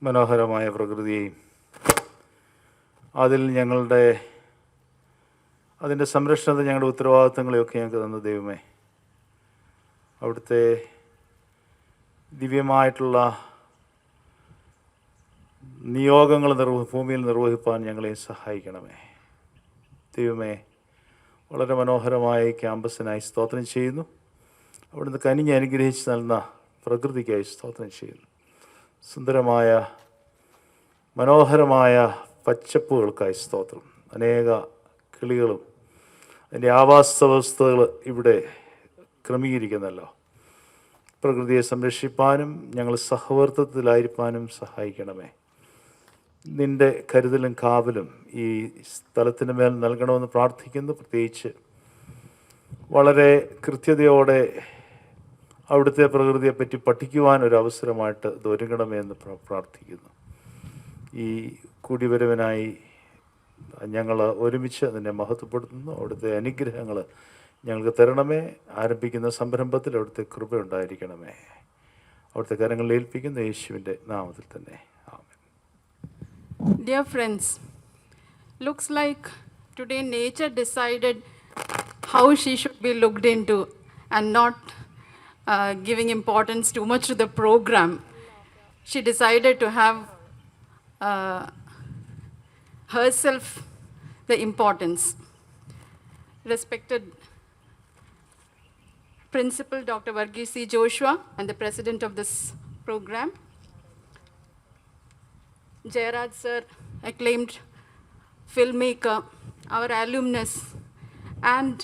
മനോഹരമായ പ്രകൃതിയെയും അതിൽ അതിൻ്റെ സംരക്ഷണത്തെ ഞങ്ങളുടെ ഉത്തരവാദിത്തങ്ങളെയൊക്കെ ഞങ്ങൾക്ക് തന്ന ദൈവമേ, അവിടുത്തെ ദിവ്യമായിട്ടുള്ള നിയോഗങ്ങൾ ഭൂമിയിൽ നിർവഹിപ്പാൻ ഞങ്ങളെ സഹായിക്കണമേ. ദൈവമേ, വളരെ മനോഹരമായ ക്യാമ്പസിനായി സ്തോത്രം ചെയ്യുന്നു. അവിടുന്ന് കനിഞ്ഞ് അനുഗ്രഹിച്ച് നൽകുന്ന പ്രകൃതിക്കായി സ്തോത്രം ചെയ്യുന്നു. സുന്ദരമായ മനോഹരമായ പച്ചപ്പുകൾക്കായി സ്തോത്രം. അനേക കിളികളും അതിൻ്റെ ആവാസ വ്യവസ്ഥകൾ ഇവിടെ ക്രമീകരിക്കുന്നല്ലോ. പ്രകൃതിയെ സംരക്ഷിപ്പാനും ഞങ്ങൾ സഹവർത്തിത്വത്തിലായിരിക്കാനും സഹായിക്കണമേ. നിൻ്റെ കരുതലും കാവലും ഈ സ്ഥലത്തിന് മേൽ നൽകണമെന്ന് പ്രാർത്ഥിക്കുന്നു. പ്രത്യേകിച്ച് വളരെ കൃത്യതയോടെ അവിടുത്തെ പ്രകൃതിയെപ്പറ്റി പഠിക്കുവാൻ ഒരു അവസരമായിട്ട് ഇത് ഒരുങ്ങണമേ എന്ന് പ്രാർത്ഥിക്കുന്നു. ഈ കൂടിവരവിനായി ഞങ്ങൾ ഒരുമിച്ച് അതിനെ മഹത്വപ്പെടുത്തുന്നു. അവിടുത്തെ അനുഗ്രഹങ്ങൾ ഞങ്ങൾക്ക് തരണമേ. ആരംഭിക്കുന്ന സംരംഭത്തിൽ അവിടുത്തെ കൃപ ഉണ്ടായിരിക്കണമേ. അവിടുത്തെ കാര്യങ്ങളിൽ ഏൽപ്പിക്കുന്ന യേശുവിൻ്റെ നാമത്തിൽ തന്നെ. ആമേൻ. Dear friends, looks like today nature decided how she should be looked into and not giving importance too much to the program. She decided to have herself the importance. Respected Principal Dr. Varghese C. Joshua and the President of this program, Jayaraj sir, acclaimed filmmaker, our alumnus, and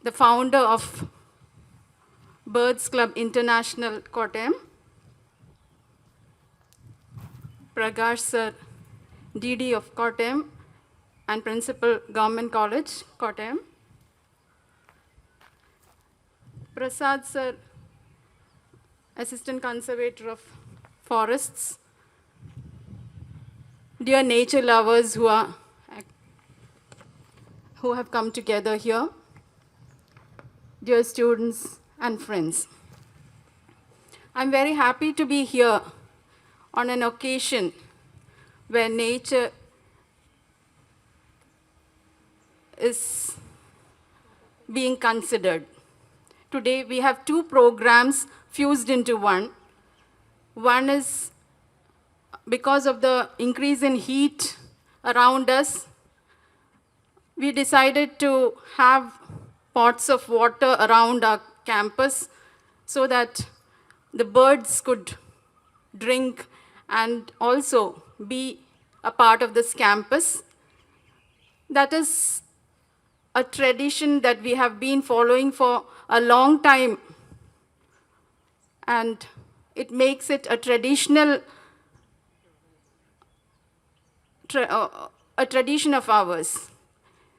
the founder of Birds Club International, Kottayam, Prakash sir, DD of Kottayam and Principal Government College, Kottayam, Prasad sir, Assistant Conservator of Forests, dear nature lovers who have come together here, dear students and friends. I'm very happy to be here on an occasion where nature is being considered. Today we have two programs fused into one. One is because of the increase in heat around us, we decided to have pots of water around our campus so that the birds could drink and also be a part of this campus. That is a tradition that we have been following for a long time, and it makes it a tradition of ours.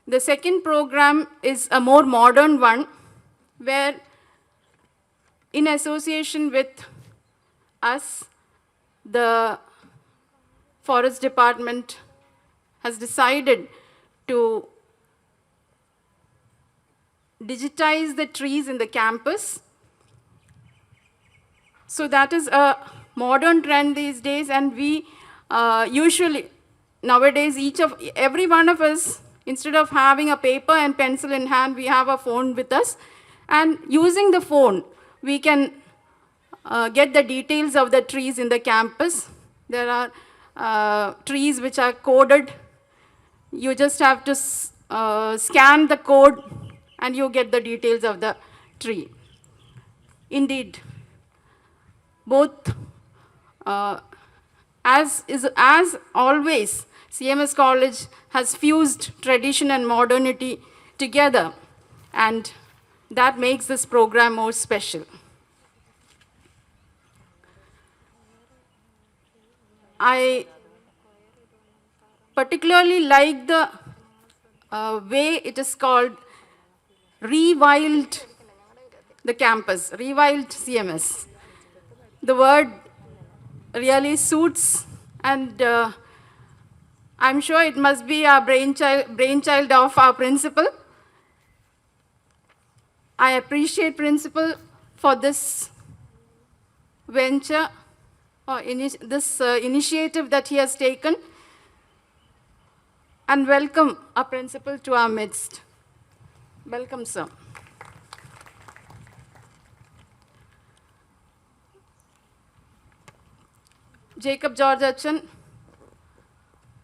The second program is a more modern one, where in association with us, the Forest Department has decided to digitize the trees in the campus. So that is a modern trend these days, and we usually, nowadays, every one of us, instead of having a paper and pencil in hand, we have a phone with us, and using the phone, we can get the details of the trees in the campus. There are trees which are coded. You just have to scan the code and you get the details of the tree. Indeed, both, as always, CMS College has fused tradition and modernity together, and that makes this program more special. I particularly like the way it is called rewild the campus, rewild CMS. The word really suits, and I'm sure it must be our brainchild of our principal. I appreciate principal for this venture, this initiative that he has taken, and welcome our principal to our midst. Welcome, sir. Jacob George Achan,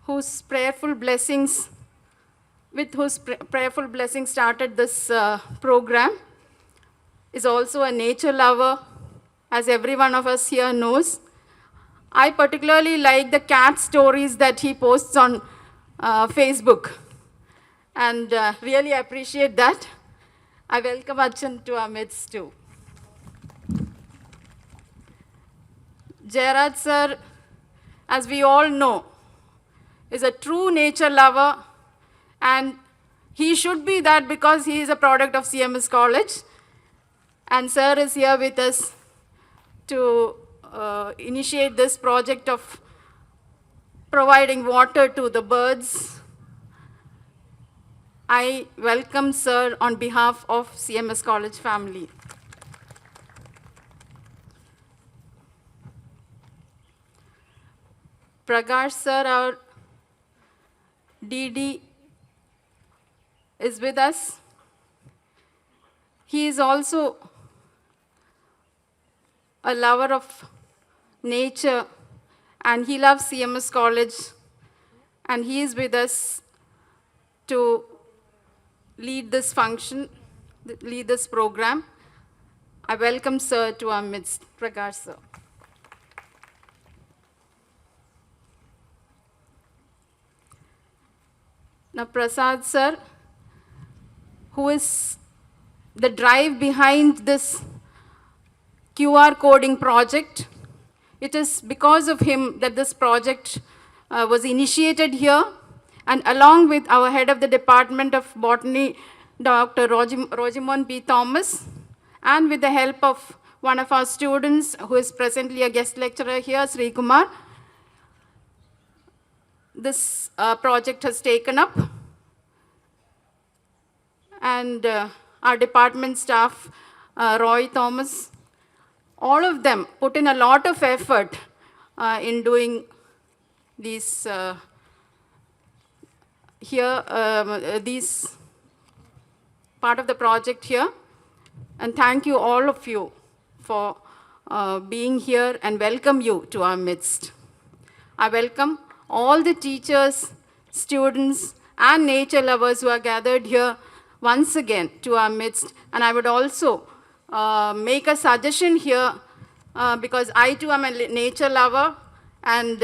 whose prayerful blessings started this program, is also a nature lover, as every one of us here knows. I particularly like the cat stories that he posts on Facebook, and really appreciate that. I welcome Achan to our midst too. Jairaj sir, as we all know, is a true nature lover, and he should be that because he is a product of CMS College. And sir is here with us to initiate this project of providing water to the birds. I welcome sir on behalf of CMS College family. Prakash sir, our DD, is with us. He is also a lover of nature, and he loves CMS College, and he is with us to lead this function, lead this program. I welcome sir to our midst. Prakash sir. Now Prasad sir, who is the drive behind this QR coding project. It is because of him that this project was initiated here, and along with our head of the Department of Botany, Dr. Rosamond P. Thomas, and with the help of one of our students who is presently a guest lecturer here, Sri Kumar, this project has taken up. And our department staff, Roy Thomas, all of them put in a lot of effort in doing these these part of the project here. And thank you, all of you, for being here, and welcome you to our midst. I welcome all the teachers, students, and nature lovers who are gathered here once again to our midst. And I would also make a suggestion here, because I too am a nature lover, and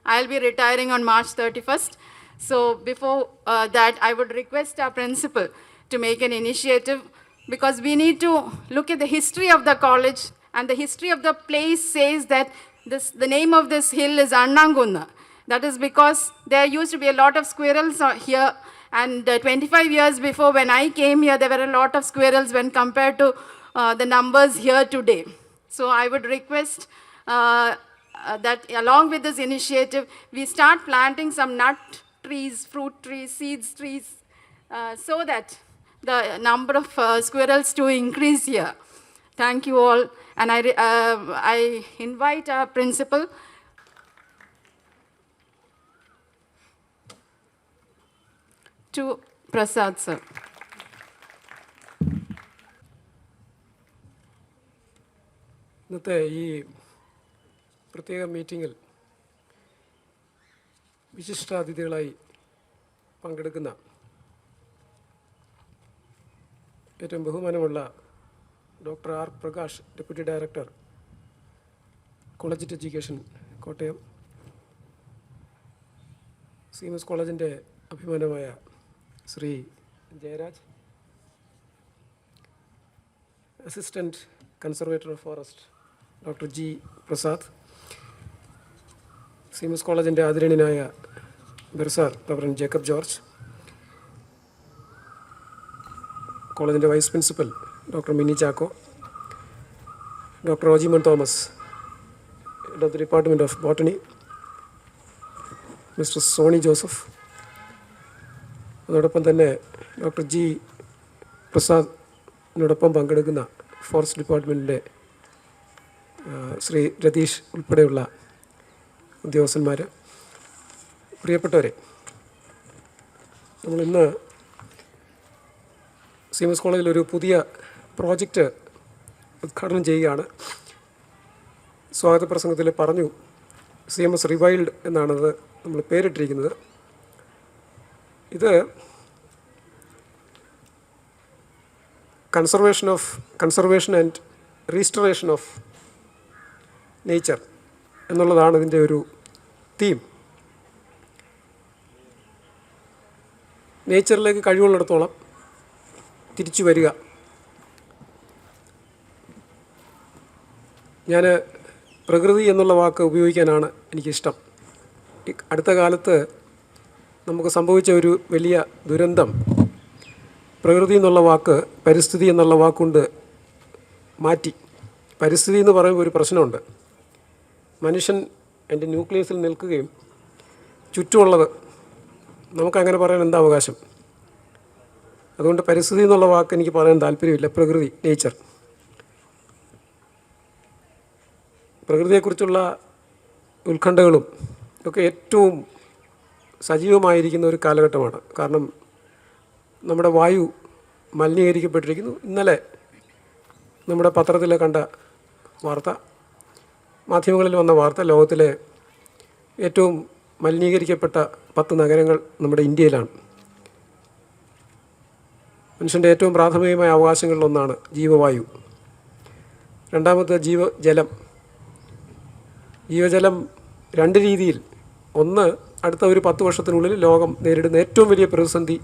I'll be retiring on March 31st. So before that, I would request our principal to make an initiative, because we need to look at the history of the college, and the history of the place says that the name of this hill is Annangunda. That is because there used to be a lot of squirrels here, and 25 years before, when I came here, there were a lot of squirrels when compared to the numbers here today. So I would request that along with this initiative, we start planting some nut trees, fruit trees, seeds trees, so that the number of squirrels to increase here. Thank you all. And I invite our principal. To Prasad sir. ഇന്നത്തെ ഈ പ്രത്യേക മീറ്റിങ്ങിൽ വിശിഷ്ടാതിഥികളായി പങ്കെടുക്കുന്ന ഏറ്റവും ബഹുമാനമുള്ള doctor R Prakash, deputy director, college of education, Kottayam, CMS കോളേജിൻ്റെ അഭിമാനമായ Shri Jayaraj, assistant conservator of forest doctor G Prasad, CMS കോളേജിൻ്റെ ആദരണീയനായ ബിർസാർ റവറൻ ജേക്കബ് ജോർജ്, കോളേജിൻ്റെ vice principal doctor Mini Chacko, doctor Rojimon Thomas, head of the department of botany, mister Soni Joseph, അതോടൊപ്പം തന്നെ doctor G പ്രസാദിനോടൊപ്പം പങ്കെടുക്കുന്ന forest ഡിപ്പാർട്ട്മെൻറ്റിൻ്റെ Shri Ratheesh ഉൾപ്പെടെയുള്ള ഉദ്യോഗസ്ഥന്മാർ, പ്രിയപ്പെട്ടവരെ, നമ്മളിന്ന് CMS കോളേജിലൊരു പുതിയ പ്രോജക്റ്റ് ഉദ്ഘാടനം ചെയ്യുകയാണ്. സ്വാഗത പ്രസംഗത്തിൽ പറഞ്ഞു, CMS റിവൈൽഡ് എന്നാണത് നമ്മൾ പേരിട്ടിരിക്കുന്നത്. ഇത് conservation and restoration of nature എന്നുള്ളതാണ് ഇതിൻ്റെ ഒരു തീം. നേച്ചറിലേക്ക് കഴിവുള്ളിടത്തോളം തിരിച്ചു വരിക. ഞാൻ പ്രകൃതി എന്നുള്ള വാക്ക് ഉപയോഗിക്കാനാണ് എനിക്കിഷ്ടം. അടുത്ത കാലത്ത് നമുക്ക് സംഭവിച്ച ഒരു വലിയ ദുരന്തം പ്രകൃതി എന്നുള്ള വാക്ക് പരിസ്ഥിതി എന്നുള്ള വാക്കുകൊണ്ട് മാറ്റി. പരിസ്ഥിതി എന്ന് പറയുമ്പോൾ ഒരു പ്രശ്നമുണ്ട്. മനുഷ്യൻ എൻ്റെ ന്യൂക്ലിയസിൽ നിൽക്കുകയും ചുറ്റുമുള്ളത് നമുക്കങ്ങനെ പറയാൻ എന്താ അവകാശം? അതുകൊണ്ട് പരിസ്ഥിതി എന്നുള്ള വാക്ക് എനിക്ക് പറയാൻ താല്പര്യമില്ല. പ്രകൃതി, നേച്ചർ. പ്രകൃതിയെക്കുറിച്ചുള്ള ഉത്കണ്ഠകളും ഒക്കെ ഏറ്റവും സജീവമായിരിക്കുന്ന ഒരു കാലഘട്ടമാണ്. കാരണം നമ്മുടെ വായു മലിനീകരിക്കപ്പെട്ടിരിക്കുന്നു. ഇന്നലെ നമ്മുടെ പത്രത്തിൽ കണ്ട വാർത്ത, മാധ്യമങ്ങളിൽ വന്ന വാർത്ത, ലോകത്തിലെ ഏറ്റവും മലിനീകരിക്കപ്പെട്ട 10 നഗരങ്ങൾ നമ്മുടെ ഇന്ത്യയിലാണ്. മനുഷ്യൻ്റെ ഏറ്റവും പ്രാഥമികമായ അവകാശങ്ങളിലൊന്നാണ് ജീവവായു. രണ്ടാമത് ജീവജലം 2 രീതിയിൽ. ഒന്ന്, അടുത്ത ഒരു 10 വർഷത്തിനുള്ളിൽ ലോകം നേരിടുന്ന ഏറ്റവും വലിയ പ്രതിസന്ധി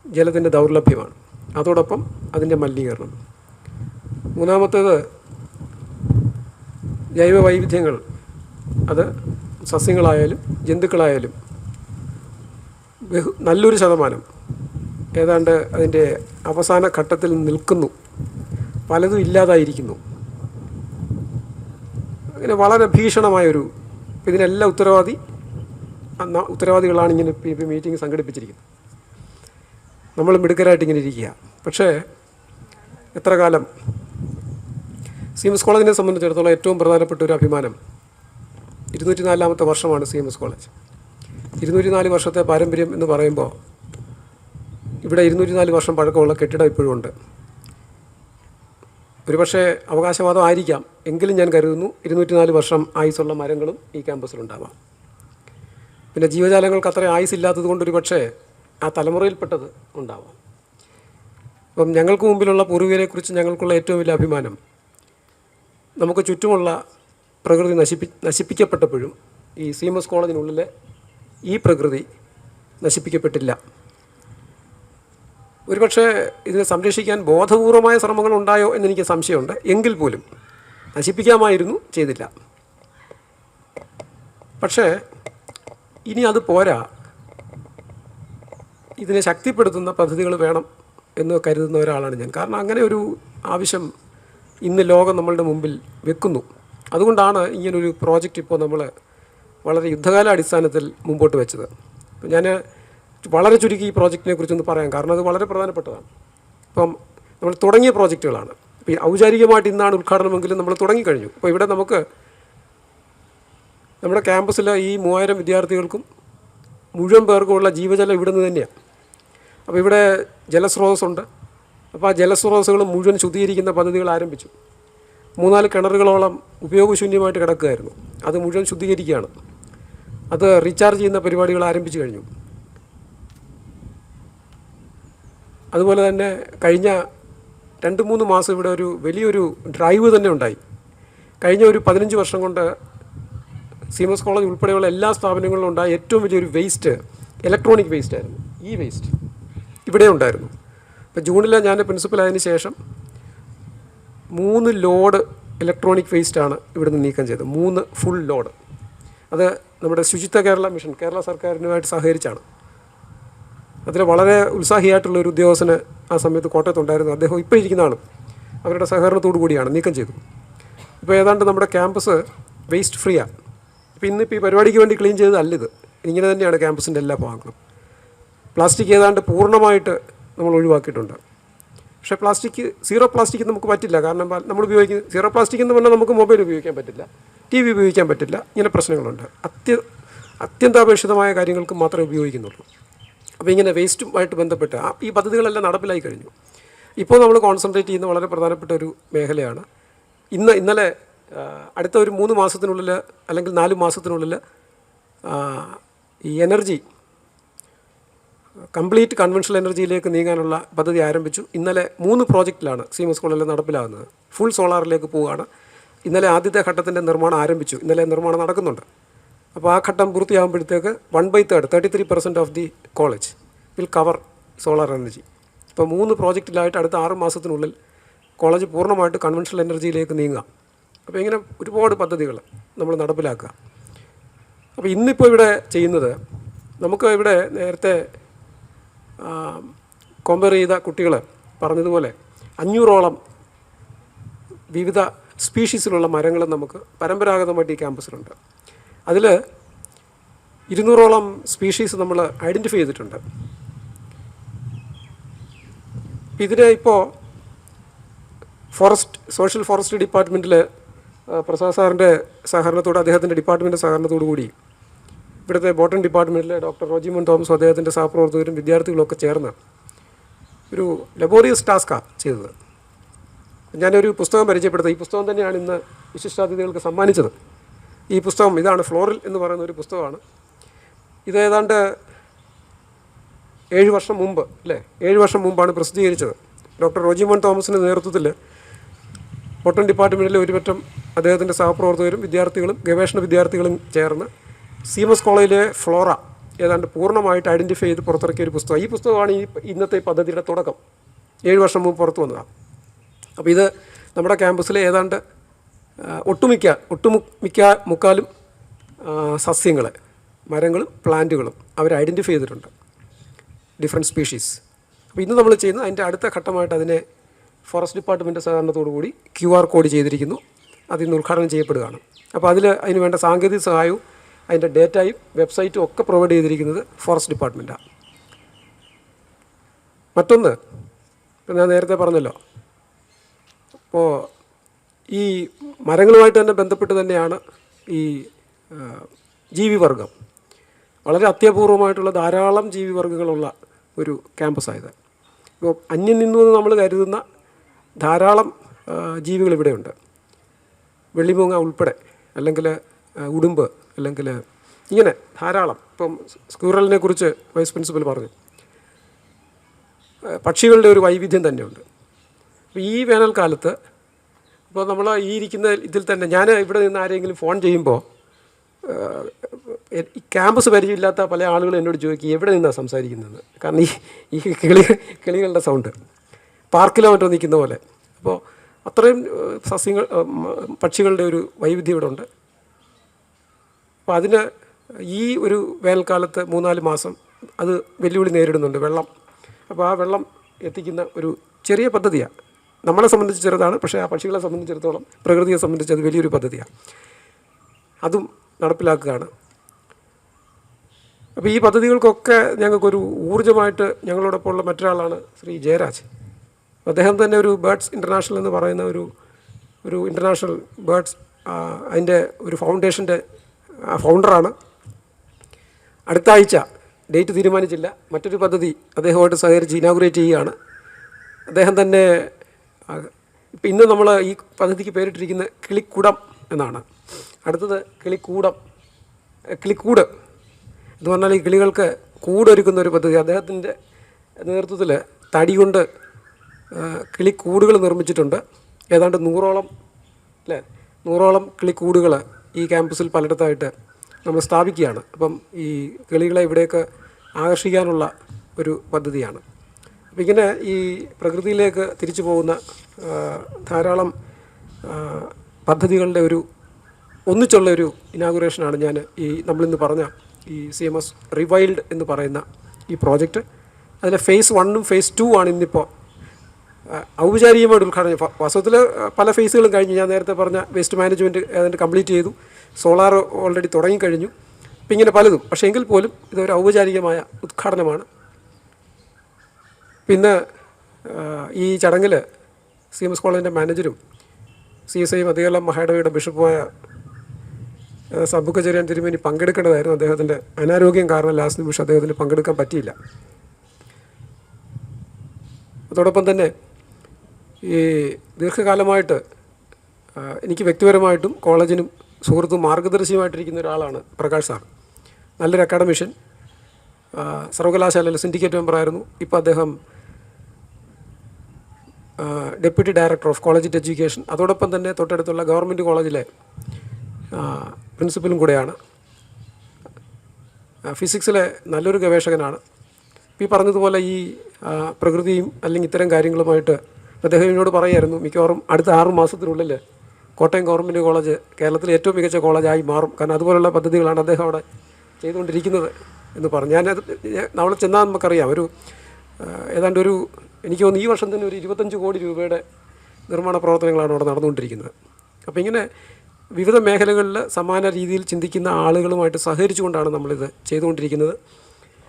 ജലത്തിൻ്റെ ദൗർലഭ്യമാണ്. അതോടൊപ്പം അതിൻ്റെ മലിനീകരണം. മൂന്നാമത്തേത് ജൈവ വൈവിധ്യങ്ങൾ. അത് സസ്യങ്ങളായാലും ജന്തുക്കളായാലും നല്ലൊരു ശതമാനം, ഏതാണ്ട് അതിൻ്റെ അവസാന ഘട്ടത്തിൽ നിൽക്കുന്നു. പലതും ഇല്ലാതായിരിക്കുന്നു. അങ്ങനെ വളരെ ഭീഷണമായൊരു, ഇതിനെല്ലാം ഉത്തരവാദികളാണ് ഇങ്ങനെ മീറ്റിംഗ് സംഘടിപ്പിച്ചിരിക്കുന്നത്. നമ്മൾ മിടുക്കരായിട്ട് ഇങ്ങനെ ഇരിക്കുക. പക്ഷേ എത്ര കാലം? CMS കോളേജിനെ സംബന്ധിച്ചിടത്തോളം ഏറ്റവും പ്രധാനപ്പെട്ട ഒരു അഭിമാനം, 204ാമത്തെ വർഷമാണ് CMS കോളേജ്. 204 വർഷത്തെ പാരമ്പര്യം എന്ന് പറയുമ്പോൾ ഇവിടെ 204 വർഷം പഴക്കമുള്ള കെട്ടിടം ഇപ്പോഴും ഉണ്ട്. ഒരുപക്ഷെ അവകാശവാദം ആയിരിക്കാം, എങ്കിലും ഞാൻ കരുതുന്നു 204 വർഷം ആയുസുള്ള മരങ്ങളും ഈ ക്യാമ്പസിലുണ്ടാവാം. പിന്നെ ജീവജാലങ്ങൾക്ക് അത്ര ആയുസില്ലാത്തത് കൊണ്ട് ഒരു പക്ഷേ ആ തലമുറയിൽപ്പെട്ടത് ഉണ്ടാവാം. അപ്പം ഞങ്ങൾക്ക് മുമ്പിലുള്ള പൂർവികരെക്കുറിച്ച് ഞങ്ങൾക്കുള്ള ഏറ്റവും വലിയ അഭിമാനം, നമുക്ക് ചുറ്റുമുള്ള പ്രകൃതി നശിപ്പിക്കപ്പെട്ടപ്പോഴും ഈ CMS കോളേജിനുള്ളിലെ ഈ പ്രകൃതി നശിപ്പിക്കപ്പെട്ടില്ല. ഒരുപക്ഷെ ഇതിനെ സംരക്ഷിക്കാൻ ബോധപൂർവമായ ശ്രമങ്ങൾ ഉണ്ടായോ എന്നെനിക്ക് സംശയമുണ്ട്. എങ്കിൽ പോലും നശിപ്പിക്കാമായിരുന്നു, ചെയ്തില്ല. പക്ഷേ ഇനി അത് പോരാ, ഇതിനെ ശക്തിപ്പെടുത്തുന്ന പദ്ധതികൾ വേണം എന്ന് കരുതുന്ന ഒരാളാണ് ഞാൻ. കാരണം അങ്ങനെ ഒരു ആവശ്യം ഇന്ന് ലോകം നമ്മളുടെ മുമ്പിൽ വെക്കുന്നു. അതുകൊണ്ടാണ് ഇങ്ങനൊരു പ്രോജക്റ്റ് ഇപ്പോൾ നമ്മൾ വളരെ യുദ്ധകാല അടിസ്ഥാനത്തിൽ മുമ്പോട്ട് വെച്ചത്. അപ്പോൾ ഞാൻ വളരെ ചുരുക്കി ഈ പ്രോജക്റ്റിനെ കുറിച്ചൊന്ന് പറയാം, കാരണം അത് വളരെ പ്രധാനപ്പെട്ടതാണ്. ഇപ്പം നമ്മൾ തുടങ്ങിയ പ്രോജക്റ്റുകളാണ്. ഇപ്പോൾ ഔപചാരികമായിട്ട് ഇന്നാണ് ഉദ്ഘാടനമെങ്കിലും നമ്മൾ തുടങ്ങിക്കഴിഞ്ഞു. അപ്പോൾ ഇവിടെ നമുക്ക് നമ്മുടെ ക്യാമ്പസിലെ ഈ 3000 വിദ്യാർത്ഥികൾക്കും മുഴുവൻ പേർക്കുമുള്ള ജീവജലം ഇവിടെ നിന്ന് തന്നെയാണ്. അപ്പോൾ ഇവിടെ ജലസ്രോതസ്സുണ്ട്. അപ്പോൾ ആ ജലസ്രോതസ്സുകൾ മുഴുവൻ ശുദ്ധീകരിക്കുന്ന പദ്ധതികൾ ആരംഭിച്ചു. 3-4 കിണറുകളോളം ഉപയോഗശൂന്യമായിട്ട് കിടക്കുകയായിരുന്നു. അത് മുഴുവൻ ശുദ്ധീകരിക്കുകയാണ്. അത് റീചാർജ് ചെയ്യുന്ന പരിപാടികൾ ആരംഭിച്ചു കഴിഞ്ഞു. അതുപോലെ തന്നെ കഴിഞ്ഞ 2-3 മാസം ഇവിടെ ഒരു വലിയൊരു ഡ്രൈവ് തന്നെ ഉണ്ടായി. കഴിഞ്ഞ ഒരു 15 വർഷം കൊണ്ട് CMS കോളേജ് ഉൾപ്പെടെയുള്ള എല്ലാ സ്ഥാപനങ്ങളിലും ഉണ്ടായ ഏറ്റവും വലിയൊരു വേസ്റ്റ് ഇലക്ട്രോണിക് വേസ്റ്റ് ആയിരുന്നു. ഈ വേസ്റ്റ് ഇവിടെ ഉണ്ടായിരുന്നു. ഇപ്പോൾ ജൂണിൽ ഞാൻ പ്രിൻസിപ്പലായതിനു ശേഷം 3 ലോഡ് ഇലക്ട്രോണിക് വേസ്റ്റാണ് ഇവിടുന്ന് നീക്കം ചെയ്തത്. 3 ഫുൾ ലോഡ്. അത് നമ്മുടെ ശുചിത്വ കേരള മിഷൻ, കേരള സർക്കാരിനുമായിട്ട് സഹകരിച്ചാണ്. അതിൽ വളരെ ഉത്സാഹിയായിട്ടുള്ള ഒരു ഉദ്യോഗസ്ഥന് ആ സമയത്ത് കോട്ടയത്തുണ്ടായിരുന്നു. അദ്ദേഹം ഇപ്പോൾ ഇരിക്കുന്ന ആളും അവരുടെ സഹകരണത്തോടു കൂടിയാണ് നീക്കം ചെയ്തു. ഇപ്പോൾ ഏതാണ്ട് നമ്മുടെ ക്യാമ്പസ് വേസ്റ്റ് ഫ്രീയാണ്. ഇപ്പോൾ ഇന്നിപ്പോൾ ഈ പരിപാടിക്ക് വേണ്ടി ക്ലീൻ ചെയ്തതല്ലിത്. ഇങ്ങനെ തന്നെയാണ് ക്യാമ്പസിൻ്റെ എല്ലാ ഭാഗങ്ങളും. പ്ലാസ്റ്റിക് ഏതാണ്ട് പൂർണ്ണമായിട്ട് നമ്മൾ ഒഴിവാക്കിയിട്ടുണ്ട്. പക്ഷേ സീറോ പ്ലാസ്റ്റിക് നമുക്ക് പറ്റില്ല. കാരണം നമ്മൾ ഉപയോഗിക്കുന്ന സീറോ പ്ലാസ്റ്റിക് എന്ന് പറഞ്ഞാൽ നമുക്ക് മൊബൈൽ ഉപയോഗിക്കാൻ പറ്റില്ല, TV ഉപയോഗിക്കാൻ പറ്റില്ല. ഇങ്ങനെ പ്രശ്നങ്ങളുണ്ട്. അത്യന്താപേക്ഷിതമായ കാര്യങ്ങൾക്ക് മാത്രമേ ഉപയോഗിക്കുന്നുള്ളൂ. അപ്പോൾ ഇങ്ങനെ വേസ്റ്റുമായിട്ട് ബന്ധപ്പെട്ട് ഈ പദ്ധതികളെല്ലാം നടപ്പിലായി കഴിഞ്ഞു. ഇപ്പോൾ നമ്മൾ കോൺസെൻട്രേറ്റ് ചെയ്യുന്ന വളരെ പ്രധാനപ്പെട്ട ഒരു മേഖലയാണ്. ഇന്നലെ അടുത്ത ഒരു 3 മാസത്തിനുള്ളിൽ അല്ലെങ്കിൽ 4 മാസത്തിനുള്ളിൽ ഈ എനർജി കംപ്ലീറ്റ് കൺവെൻഷണൽ എനർജിയിലേക്ക് നീങ്ങാനുള്ള പദ്ധതി ആരംഭിച്ചു. ഇന്നലെ 3 പ്രോജക്റ്റിലാണ് സീമസ് കോളേജിൽ നടപ്പിലാകുന്നത്. ഫുൾ സോളാറിലേക്ക് പോവുകയാണ്. ഇന്നലെ ആദ്യത്തെ ഘട്ടത്തിൻ്റെ നിർമ്മാണം ആരംഭിച്ചു. ഇന്നലെ നിർമ്മാണം നടക്കുന്നുണ്ട്. അപ്പോൾ ആ ഘട്ടം പൂർത്തിയാകുമ്പോഴത്തേക്ക് 1/3 33% of the college will cover solar energy. ഇപ്പോൾ 3 പ്രോജക്റ്റിലായിട്ട് അടുത്ത 6 മാസത്തിനുള്ളിൽ കോളേജ് പൂർണ്ണമായിട്ട് കൺവെൻഷണൽ എനർജിയിലേക്ക് നീങ്ങുക. അപ്പോൾ ഇങ്ങനെ ഒരുപാട് പദ്ധതികൾ നമ്മൾ നടപ്പിലാക്കുക. അപ്പോൾ ഇന്നിപ്പോൾ ഇവിടെ ചെയ്യുന്നത്, നമുക്ക് ഇവിടെ നേരത്തെ കമ്പയർ ചെയ്ത കുട്ടികൾ പറഞ്ഞതുപോലെ 500ഓളം വിവിധ സ്പീഷീസിലുള്ള മരങ്ങൾ നമുക്ക് പരമ്പരാഗതമായിട്ട് ഈ ക്യാമ്പസിലുണ്ട്. അതിൽ 200ഓളം സ്പീഷീസ് നമ്മൾ ഐഡൻറ്റിഫൈ ചെയ്തിട്ടുണ്ട്. ഇതിനെ ഇപ്പോൾ സോഷ്യൽ ഫോറസ്ട്രി ഡിപ്പാർട്ട്മെൻറ്റിൽ പ്രസാദ് സാറിൻ്റെ സഹകരണത്തോട്, അദ്ദേഹത്തിൻ്റെ ഡിപ്പാർട്ട്മെൻറ്റിൻ്റെ സഹകരണത്തോടു കൂടി ഇവിടുത്തെ ബോട്ടണി ഡിപ്പാർട്ട്മെൻറ്റിലെ ഡോക്ടർ റോജിമോൻ തോമസും അദ്ദേഹത്തിൻ്റെ സഹപ്രവർത്തകരും വിദ്യാർത്ഥികളൊക്കെ ചേർന്ന് ഒരു ലബോറിയസ് ടാസ്ക്കാണ് ചെയ്തത്. ഞാനൊരു പുസ്തകം പരിചയപ്പെടുത്തുക. ഈ പുസ്തകം തന്നെയാണ് ഇന്ന് വിശിഷ്ടാതിഥികൾക്ക് സമ്മാനിച്ചത്. ഈ പുസ്തകം ഇതാണ്, ഫ്ലോറിൽ എന്ന് പറയുന്ന ഒരു പുസ്തകമാണ്. ഇത് ഏതാണ്ട് 7 വർഷം മുമ്പ് 7 വർഷം മുമ്പാണ് പ്രസിദ്ധീകരിച്ചത്. ഡോക്ടർ റോജിമോൻ തോമസിൻ്റെ നേതൃത്വത്തിൽ ബോട്ടണി ഡിപ്പാർട്ട്മെൻറ്റിലെ ഒരുപറ്റം അദ്ദേഹത്തിൻ്റെ സഹപ്രവർത്തകരും വിദ്യാർത്ഥികളും ഗവേഷണ വിദ്യാർത്ഥികളും ചേർന്ന് സീമസ് കോളേജിലെ ഫ്ലോറ ഏതാണ്ട് പൂർണ്ണമായിട്ട് ഐഡൻറ്റിഫൈ ചെയ്ത് പുറത്തിറക്കിയ ഒരു പുസ്തകം. ഈ പുസ്തകമാണ് ഇന്നത്തെ പദ്ധതിയുടെ തുടക്കം. 7 വർഷം മുമ്പ് പുറത്തു വന്നതാണ്. അപ്പോൾ ഇത് നമ്മുടെ ക്യാമ്പസിലെ ഏതാണ്ട് മുക്കാലും സസ്യങ്ങൾ, മരങ്ങളും പ്ലാന്റുകളും അവർ ഐഡൻറ്റിഫൈ ചെയ്തിട്ടുണ്ട്, ഡിഫറെൻറ്റ് സ്പീഷീസ്. അപ്പോൾ ഇന്ന് നമ്മൾ ചെയ്യുന്ന അതിൻ്റെ അടുത്ത ഘട്ടമായിട്ട് അതിനെ ഫോറസ്റ്റ് ഡിപ്പാർട്ട്മെൻറ്റ് സഹകരണത്തോടു കൂടി QR കോഡ് ചെയ്തിരിക്കുന്നു. അതിന്ന് ഉദ്ഘാടനം ചെയ്യപ്പെടുകയാണ്. അപ്പോൾ അതിന് വേണ്ട സാങ്കേതിക സഹായവും അതിൻ്റെ ഡേറ്റയും വെബ്സൈറ്റും ഒക്കെ പ്രൊവൈഡ് ചെയ്തിരിക്കുന്നത് ഫോറസ്റ്റ് ഡിപ്പാർട്ട്മെൻറ്റാണ്. മറ്റൊന്ന്, ഇപ്പം ഞാൻ നേരത്തെ പറഞ്ഞല്ലോ, അപ്പോൾ ഈ മരങ്ങളുമായിട്ട് തന്നെ ബന്ധപ്പെട്ട് തന്നെയാണ് ഈ ജീവിവർഗം. വളരെ അത്യപൂർവമായിട്ടുള്ള ധാരാളം ജീവിവർഗ്ഗങ്ങളുള്ള ഒരു ക്യാമ്പസായത്. ഇപ്പോൾ അന്യം നിന്നു എന്ന് നമ്മൾ കരുതുന്ന ധാരാളം ജീവികൾ ഇവിടെയുണ്ട്. വെള്ളിമൂങ്ങ ഉൾപ്പെടെ, അല്ലെങ്കിൽ ഉടുമ്പ്, അല്ലെങ്കിൽ ഇങ്ങനെ ധാരാളം. ഇപ്പം സ്ക്യൂറലിനെ കുറിച്ച് വൈസ് പ്രിൻസിപ്പൽ പറഞ്ഞു. പക്ഷികളുടെ ഒരു വൈവിധ്യം തന്നെയുണ്ട്. അപ്പോൾ ഈ വേനൽക്കാലത്ത് ഇപ്പോൾ നമ്മൾ ഈ ഇരിക്കുന്ന ഇതിൽ തന്നെ ഞാൻ ഇവിടെ നിന്ന് ആരെങ്കിലും ഫോൺ ചെയ്യുമ്പോൾ ഈ ക്യാമ്പസ് പരിചയമില്ലാത്ത പല ആളുകളും എന്നോട് ചോദിക്കും എവിടെ നിന്നാണ് സംസാരിക്കുന്നതെന്ന്. കാരണം ഈ കിളികളുടെ സൗണ്ട് പാർക്കിലോ മറ്റോ നിൽക്കുന്ന പോലെ. അപ്പോൾ അത്രയും പക്ഷികളുടെ ഒരു വൈവിധ്യം ഇവിടെ ഉണ്ട്. അപ്പോൾ അതിന് ഈ ഒരു വേനൽക്കാലത്ത് 3-4 മാസം അത് വെല്ലുവിളി നേരിടുന്നുണ്ട്, വെള്ളം. അപ്പോൾ ആ വെള്ളം എത്തിക്കുന്ന ഒരു ചെറിയ പദ്ധതിയാണ്. നമ്മളെ സംബന്ധിച്ച് ചെറുതാണ്, പക്ഷേ ആ പക്ഷികളെ സംബന്ധിച്ചിടത്തോളം, പ്രകൃതിയെ സംബന്ധിച്ച് അത് വലിയൊരു പദ്ധതിയാണ്. അതും നടപ്പിലാക്കുകയാണ്. അപ്പോൾ ഈ പദ്ധതികൾക്കൊക്കെ ഞങ്ങൾക്കൊരു ഊർജ്ജമായിട്ട് ഞങ്ങളോടൊപ്പമുള്ള മറ്റൊരാളാണ് ശ്രീ ജയരാജ്. അദ്ദേഹം തന്നെ ഒരു ബേർഡ്സ് ഇൻ്റർനാഷണൽ എന്ന് പറയുന്ന ഒരു ഇൻ്റർനാഷണൽ ബേർഡ്സ് അതിൻ്റെ ഒരു ഫൗണ്ടേഷൻ്റെ ഫൗണ്ടറാണ്. അടുത്ത ആഴ്ച, ഡേറ്റ് തീരുമാനിച്ചില്ല, മറ്റൊരു പദ്ധതി അദ്ദേഹമായിട്ട് സഹകരിച്ച് ഇനാഗുറേറ്റ് ചെയ്യുകയാണ്. അദ്ദേഹം തന്നെ ഇപ്പം ഇന്ന് നമ്മൾ ഈ പദ്ധതിക്ക് പേരിട്ടിരിക്കുന്ന കിളിക്കൂടം എന്നാണ്. അടുത്തത് കിളിക്കൂട് എന്ന് പറഞ്ഞാൽ ഈ കിളികൾക്ക് കൂടൊരുക്കുന്ന ഒരു പദ്ധതി. അദ്ദേഹത്തിൻ്റെ നേതൃത്വത്തിൽ തടി കൊണ്ട് കിളിക്കൂടുകൾ നിർമ്മിച്ചിട്ടുണ്ട്. ഏതാണ്ട് 100ഓളം കിളിക്കൂടുകൾ ഈ ക്യാമ്പസിൽ പലയിടത്തായിട്ട് നമ്മൾ സ്ഥാപിക്കുകയാണ്. അപ്പം ഈ കിളികളെ ഇവിടേക്ക് ആകർഷിക്കാനുള്ള ഒരു പദ്ധതിയാണ്. അപ്പം ഇങ്ങനെ ഈ പ്രകൃതിയിലേക്ക് തിരിച്ചു പോകുന്ന ധാരാളം പദ്ധതികളുടെ ഒന്നിച്ചുള്ള ഒരു ഇനാഗുറേഷനാണ് ഞാൻ നമ്മളിന്ന് പറഞ്ഞ ഈ CMS റിവൈൽഡ് എന്ന് പറയുന്ന ഈ പ്രോജക്റ്റ്. അതിലെ phase 1 phase 2 ആണ് ഇന്നിപ്പോൾ ഔപചാരികമായിട്ട് ഉദ്ഘാടനം. വാസ്തവത്തിൽ പല ഫേസുകളും കഴിഞ്ഞ്, ഞാൻ നേരത്തെ പറഞ്ഞ വേസ്റ്റ് മാനേജ്മെൻറ്റ് ഏതാണ്ട് കംപ്ലീറ്റ് ചെയ്തു, സോളാർ ഓൾറെഡി തുടങ്ങിക്കഴിഞ്ഞു, അപ്പം ഇങ്ങനെ പലതും. പക്ഷേ എങ്കിൽ പോലും ഇതൊരു ഔപചാരികമായ ഉദ്ഘാടനമാണ്. പിന്നെ ഈ ചടങ്ങിൽ CMS കോളേജിൻ്റെ മാനേജരും CSI മധ്യകേരള മഹായിടവയുടെ ബിഷപ്പുമായ സബുക്കചെറിയാൻ തിരുമേനി പങ്കെടുക്കേണ്ടതായിരുന്നു. അദ്ദേഹത്തിൻ്റെ അനാരോഗ്യം കാരണം ലാസ്റ്റ് നിമിഷം അദ്ദേഹത്തിന് പങ്കെടുക്കാൻ പറ്റിയില്ല. അതോടൊപ്പം തന്നെ ഈ ദീർഘകാലമായിട്ട് എനിക്ക് വ്യക്തിപരമായിട്ടും കോളേജിനും സുഹൃത്തും മാർഗദർശിയുമായിട്ടിരിക്കുന്ന ഒരാളാണ് പ്രകാശ് സാർ. നല്ലൊരു അക്കാഡമിഷ്യൻ, സർവകലാശാലയിൽ സിൻഡിക്കേറ്റ് മെമ്പറായിരുന്നു. ഇപ്പോൾ അദ്ദേഹം deputy director of college education, അതോടൊപ്പം തന്നെ തൊട്ടടുത്തുള്ള ഗവൺമെൻറ് കോളേജിലെ പ്രിൻസിപ്പലും കൂടെയാണ്. ഫിസിക്സിലെ നല്ലൊരു ഗവേഷകനാണ്. ഈ പറഞ്ഞതുപോലെ ഈ പ്രകൃതിയും അല്ലെങ്കിൽ ഇത്തരം കാര്യങ്ങളുമായിട്ട് അദ്ദേഹം എന്നോട് പറയായിരുന്നു, മിക്കവാറും അടുത്ത 6 മാസത്തിനുള്ളിൽ കോട്ടയം ഗവൺമെൻറ് കോളേജ് കേരളത്തിലെ ഏറ്റവും മികച്ച കോളേജായി മാറും, കാരണം അതുപോലുള്ള പദ്ധതികളാണ് അദ്ദേഹം അവിടെ ചെയ്തുകൊണ്ടിരിക്കുന്നത് എന്ന് പറഞ്ഞു. അവിടെ ചെന്നാൽ നമുക്കറിയാം, ഏതാണ്ട് എനിക്ക് തോന്നുന്നു ഈ വർഷം തന്നെ ഒരു 25 കോടി രൂപയുടെ നിർമ്മാണ പ്രവർത്തനങ്ങളാണ് അവിടെ നടന്നുകൊണ്ടിരിക്കുന്നത്. അപ്പോൾ ഇങ്ങനെ വിവിധ മേഖലകളിൽ സമാന രീതിയിൽ ചിന്തിക്കുന്ന ആളുകളുമായിട്ട് സഹകരിച്ചുകൊണ്ടാണ് നമ്മളിത് ചെയ്തുകൊണ്ടിരിക്കുന്നത്.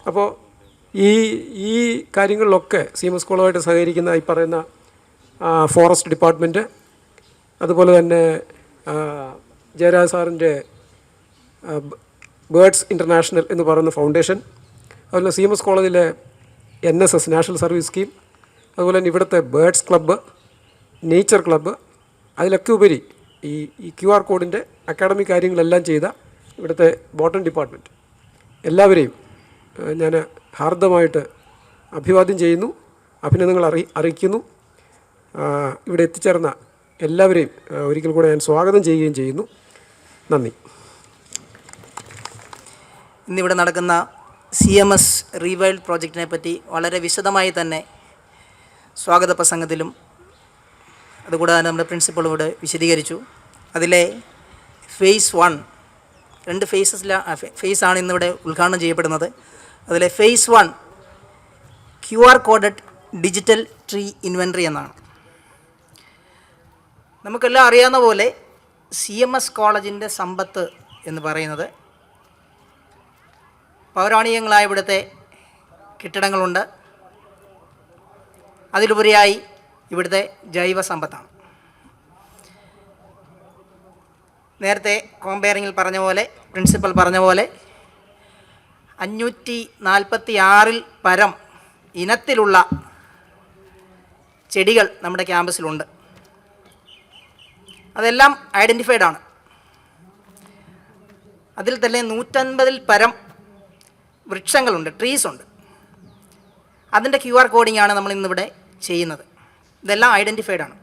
അപ്പോൾ ഈ കാര്യങ്ങളിലൊക്കെ CMS കോളേജുമായിട്ട് സഹകരിക്കുന്ന ഈ പറയുന്ന ഫോറസ്റ്റ് ഡിപ്പാർട്ട്മെൻറ്റ്, അതുപോലെ തന്നെ ജയരാജ് സാറിൻ്റെ ബേർഡ്സ് ഇൻ്റർനാഷണൽ എന്ന് പറയുന്ന ഫൗണ്ടേഷൻ, അതുപോലെ CMS കോളേജിലെ NSS നാഷണൽ സർവീസ് സ്കീം, അതുപോലെ തന്നെ ഇവിടുത്തെ ബേർഡ്സ് ക്ലബ്ബ്, നേച്ചർ ക്ലബ്ബ്, അതിലൊക്കെ ഉപരി ഈ QR കോഡിൻ്റെ അക്കാഡമിക് കാര്യങ്ങളെല്ലാം ചെയ്ത ഇവിടുത്തെ ബോട്ടൺ ഡിപ്പാർട്ട്മെൻറ്റ് എല്ലാവരെയും ഞാൻ ഹാർദമായിട്ട് അഭിവാദ്യം ചെയ്യുന്നു, അഭിനന്ദനങ്ങൾ അറിയിക്കുന്നു. ഇവിടെ എത്തിച്ചേർന്ന എല്ലാവരെയും ഒരിക്കൽ കൂടെ ഞാൻ സ്വാഗതം ചെയ്യുകയും ചെയ്യുന്നു. നന്ദി. ഇന്നിവിടെ നടക്കുന്ന CMS റീവൈൽഡ് പ്രോജക്റ്റിനെ പറ്റി വളരെ വിശദമായി തന്നെ സ്വാഗത പ്രസംഗത്തിലും അതുകൂടാതെ നമ്മുടെ പ്രിൻസിപ്പളും ഇവിടെ വിശദീകരിച്ചു. അതിലെ ഫേസ് 1, 2 ഫേസാണ് ഇന്നിവിടെ ഉദ്ഘാടനം ചെയ്യപ്പെടുന്നത്. അതിലെ phase 1 QR coded digital tree inventory എന്നാണ്. നമുക്കെല്ലാം അറിയാവുന്ന പോലെ CMS കോളേജിൻ്റെ സമ്പത്ത് എന്ന് പറയുന്നത് പൗരാണികങ്ങളായ ഇവിടുത്തെ കെട്ടിടങ്ങളുണ്ട്, അതിലുപരിയായി ഇവിടുത്തെ ജൈവ സമ്പത്താണ്. നേരത്തെ കോമ്പയറിങ്ങിൽ പറഞ്ഞ പോലെ, പ്രിൻസിപ്പൽ പറഞ്ഞ പോലെ 546 പരം ഇനത്തിലുള്ള ചെടികൾ നമ്മുടെ ക്യാമ്പസിലുണ്ട്. അതെല്ലാം ഐഡൻറ്റിഫൈഡ് ആണ്. അതിൽ തന്നെ 150 പരം വൃക്ഷങ്ങളുണ്ട്, ട്രീസ് ഉണ്ട്. അതിൻ്റെ QR കോഡിംഗ് ആണ് നമ്മൾ ഇന്നിവിടെ ചെയ്യുന്നത്. ഇതെല്ലാം ഐഡൻറ്റിഫൈഡ് ആണ്.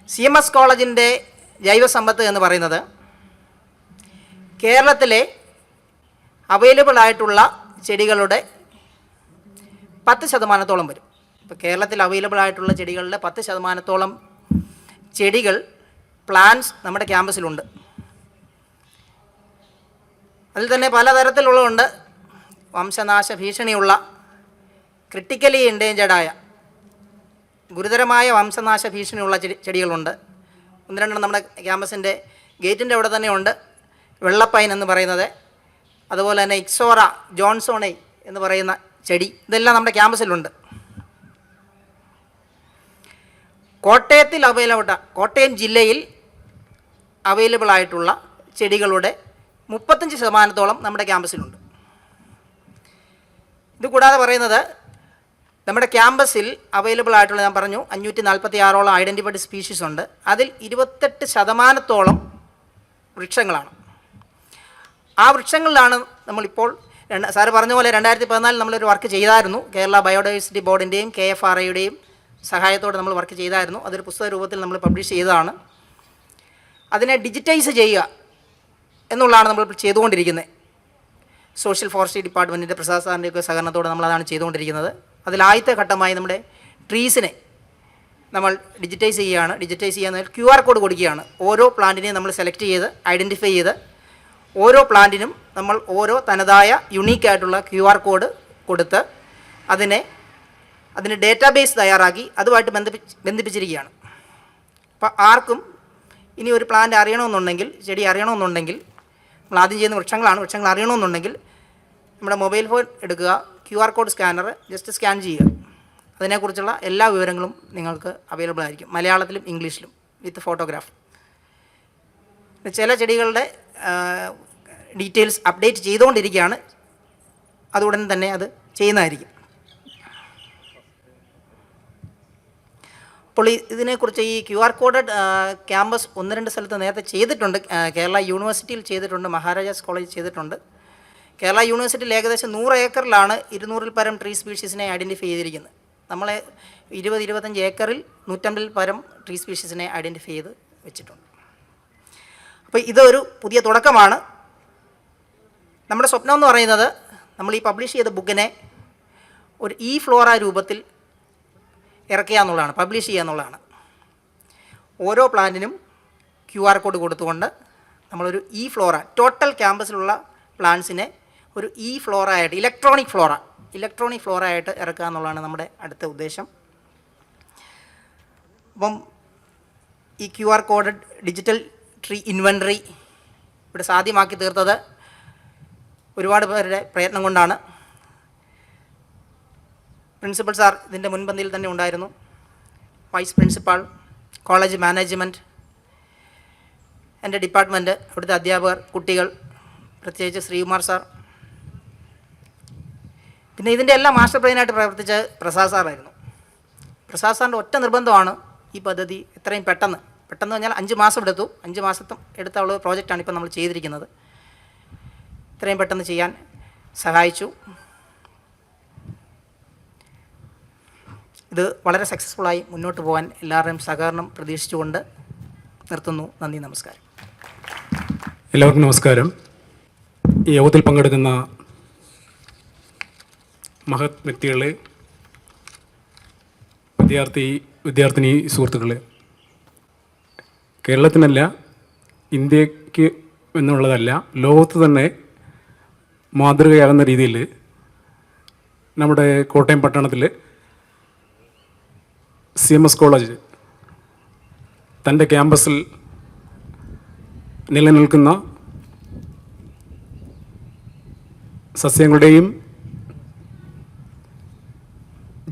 CMS കോളേജിൻ്റെ ജൈവസമ്പത്ത് എന്ന് പറയുന്നത് കേരളത്തിലെ അവൈലബിൾ ആയിട്ടുള്ള ചെടികളുടെ 10% വരും. ഇപ്പോൾ കേരളത്തിൽ അവൈലബിൾ ആയിട്ടുള്ള ചെടികളുടെ 10% ചെടികൾ, പ്ലാന്റ്സ് നമ്മുടെ ക്യാമ്പസിലുണ്ട്. അതിൽ തന്നെ പലതരത്തിലുള്ളതുണ്ട്. വംശനാശ ഭീഷണിയുള്ള, ക്രിട്ടിക്കലി എൻഡേഞ്ചേർഡായ, ഗുരുതരമായ വംശനാശ ഭീഷണിയുള്ള ചെടികളുണ്ട്. 1-2 നമ്മുടെ ക്യാമ്പസിൻ്റെ ഗേറ്റിൻ്റെ അവിടെ തന്നെ ഉണ്ട്. വെള്ളപ്പൈൻ എന്ന് പറയുന്നത്, അതുപോലെ തന്നെ ഇക്സോറ ജോൺസോണൈ എന്ന് പറയുന്ന ചെടി, ഇതെല്ലാം നമ്മുടെ ക്യാമ്പസിലുണ്ട്. കോട്ടയം ജില്ലയിൽ അവൈലബിൾ ആയിട്ടുള്ള ചെടികളുടെ 35% നമ്മുടെ ക്യാമ്പസിലുണ്ട്. ഇത് കൂടാതെ പറയുന്നത് നമ്മുടെ ക്യാമ്പസിൽ അവൈലബിൾ ആയിട്ടുള്ള, ഞാൻ പറഞ്ഞു 546 ഐഡൻറ്റിഫൈഡ് സ്പീഷീസ് ഉണ്ട്. അതിൽ 28% വൃക്ഷങ്ങളാണ്. ആ വൃക്ഷങ്ങളിലാണ് നമ്മളിപ്പോൾ സാറ് പറഞ്ഞ പോലെ 2014 നമ്മളൊരു വർക്ക് ചെയ്തായിരുന്നു. കേരള ബയോഡൈവേഴ്സിറ്റി ബോർഡിൻ്റെയും KFRAയുടെയും സഹായത്തോടെ നമ്മൾ വർക്ക് ചെയ്തായിരുന്നു. അതൊരു പുസ്തക രൂപത്തിൽ നമ്മൾ പബ്ലിഷ് ചെയ്തതാണ്. അതിനെ ഡിജിറ്റൈസ് ചെയ്യുക എന്നുള്ളതാണ് നമ്മൾ ചെയ്തുകൊണ്ടിരിക്കുന്നത്. സോഷ്യൽ ഫോറസ്ട്രി ഡിപ്പാർട്ട്മെൻറ്റിൻ്റെ പ്രസാദ് സാറിൻ്റെയൊക്കെ സഹകരണത്തോടെ നമ്മളതാണ് ചെയ്തുകൊണ്ടിരിക്കുന്നത്. അതിൽ ആദ്യത്തെ ഘട്ടമായി നമ്മുടെ ട്രീസിനെ നമ്മൾ ഡിജിറ്റൈസ് ചെയ്യുകയാണ്. ഡിജിറ്റൈസ് ചെയ്യാൻ QR കോഡ് കൊടുക്കുകയാണ്. ഓരോ പ്ലാന്റിനെയും നമ്മൾ സെലക്ട് ചെയ്ത് ഐഡൻറ്റിഫൈ ചെയ്ത് ഓരോ പ്ലാന്റിനും നമ്മൾ ഓരോ തനതായ യുണീക്കായിട്ടുള്ള QR കോഡ് കൊടുത്ത് അതിന് ഡേറ്റാബേസ് തയ്യാറാക്കി അതുമായിട്ട് ബന്ധിപ്പിച്ചിരിക്കുകയാണ്. അപ്പോൾ ആർക്കും ഇനി ഒരു പ്ലാന്റ് അറിയണമെന്നുണ്ടെങ്കിൽ, ചെടി അറിയണമെന്നുണ്ടെങ്കിൽ, നമ്മൾ ആദ്യം ചെയ്യുന്ന വൃക്ഷങ്ങൾ അറിയണമെന്നുണ്ടെങ്കിൽ നമ്മുടെ മൊബൈൽ ഫോൺ എടുക്കുക, QR code scanner just scan ചെയ്യുക. അതിനെക്കുറിച്ചുള്ള എല്ലാ വിവരങ്ങളും നിങ്ങൾക്ക് അവൈലബിൾ ആയിരിക്കും, മലയാളത്തിലും ഇംഗ്ലീഷിലും വിത്ത് ഫോട്ടോഗ്രാഫ്. ചില ചെടികളുടെ ഡീറ്റെയിൽസ് അപ്ഡേറ്റ് ചെയ്തുകൊണ്ടിരിക്കുകയാണ്, അതുടൻ തന്നെ അത് ചെയ്യുന്നതായിരിക്കും. അപ്പോൾ ഇതിനെക്കുറിച്ച് ഈ QR കോഡഡ് ക്യാമ്പസ് 1-2 സ്ഥലത്ത് നേരത്തെ ചെയ്തിട്ടുണ്ട്. കേരള യൂണിവേഴ്സിറ്റിയിൽ ചെയ്തിട്ടുണ്ട്, മഹാരാജാസ് കോളേജ് ചെയ്തിട്ടുണ്ട്. കേരള യൂണിവേഴ്സിറ്റിയിൽ ഏകദേശം 100 ഏക്കറിലാണ് 200-ൽ പരം ട്രീ സ്പീഷീസിനെ ഐഡൻറ്റിഫൈ ചെയ്തിരിക്കുന്നത്. നമ്മളെ 20-25 ഏക്കറിൽ 150-ൽ പരം ട്രീ സ്പീഷീസിനെ ഐഡൻറ്റിഫൈ ചെയ്ത് വെച്ചിട്ടുണ്ട്. അപ്പോൾ ഇതൊരു പുതിയ തുടക്കമാണ്. നമ്മുടെ സ്വപ്നം എന്ന് പറയുന്നത് നമ്മൾ ഈ പബ്ലിഷ് ചെയ്ത ബുക്കിനെ ഒരു ഫ്ലോറ രൂപത്തിൽ ഇറക്കുക എന്നുള്ളതാണ്, പബ്ലിഷ് ചെയ്യുക എന്നുള്ളതാണ്. ഓരോ പ്ലാന്റിനും QR കോഡ് കൊടുത്തുകൊണ്ട് നമ്മളൊരു ഫ്ലോറ, ടോട്ടൽ ക്യാമ്പസിലുള്ള പ്ലാന്റ്സിനെ ഒരു ഫ്ലോറ ആയിട്ട്, ഇലക്ട്രോണിക് ഫ്ലോറ ആയിട്ട് ഇറക്കുക എന്നുള്ളതാണ് നമ്മുടെ അടുത്ത ഉദ്ദേശം. അപ്പം ഈ QR coded digital tree inventory ഇവിടെ സാധ്യമാക്കി തീർത്തത് ഒരുപാട് പേരുടെ പ്രയത്നം കൊണ്ടാണ്. പ്രിൻസിപ്പൽ സാർ ഇതിൻ്റെ മുൻപന്തിയിൽ തന്നെ ഉണ്ടായിരുന്നു, വൈസ് പ്രിൻസിപ്പാൾ, കോളേജ് മാനേജ്മെൻറ്റ്, എൻ്റെ ഡിപ്പാർട്ട്മെൻറ്റ്, ഇവിടുത്തെ അധ്യാപകർ, കുട്ടികൾ, പ്രത്യേകിച്ച് ശ്രീകുമാർ സാർ. പിന്നെ ഇതിൻ്റെ എല്ലാം മാസ്റ്റർ പ്ലാനായിട്ട് പ്രവർത്തിച്ച പ്രസാദ് സാറായിരുന്നു. പ്രസാദ് സാറിൻ്റെ ഒറ്റ നിർബന്ധമാണ് ഈ പദ്ധതി എത്രയും പെട്ടെന്ന് പറഞ്ഞാൽ 5 മാസം എടുത്തു, 5 മാസത്തും എടുത്തുള്ള പ്രോജക്റ്റാണ് ഇപ്പോൾ നമ്മൾ ചെയ്തിരിക്കുന്നത്. എത്രയും പെട്ടെന്ന് ചെയ്യാൻ സഹായിച്ചു. ഇത് വളരെ സക്സസ്ഫുള്ളായി മുന്നോട്ട് പോകാൻ എല്ലാവരുടെയും സഹകരണം പ്രതീക്ഷിച്ചുകൊണ്ട് നിർത്തുന്നു. നന്ദി, നമസ്കാരം. എല്ലാവർക്കും നമസ്കാരം. ഈ യോഗത്തിൽ പങ്കെടുക്കുന്ന മഹത് വ്യക്തികളെ, വിദ്യാർത്ഥിനി സുഹൃത്തുക്കളെ, കേരളത്തിനല്ല ഇന്ത്യക്ക് എന്നുള്ളതല്ല, ലോകത്ത് തന്നെ മാതൃകയാകുന്ന രീതിയിൽ നമ്മുടെ കോട്ടയം പട്ടണത്തിൽ CMS കോളേജ് തൻ്റെ ക്യാമ്പസിൽ നിലനിൽക്കുന്ന സസ്യങ്ങളുടെയും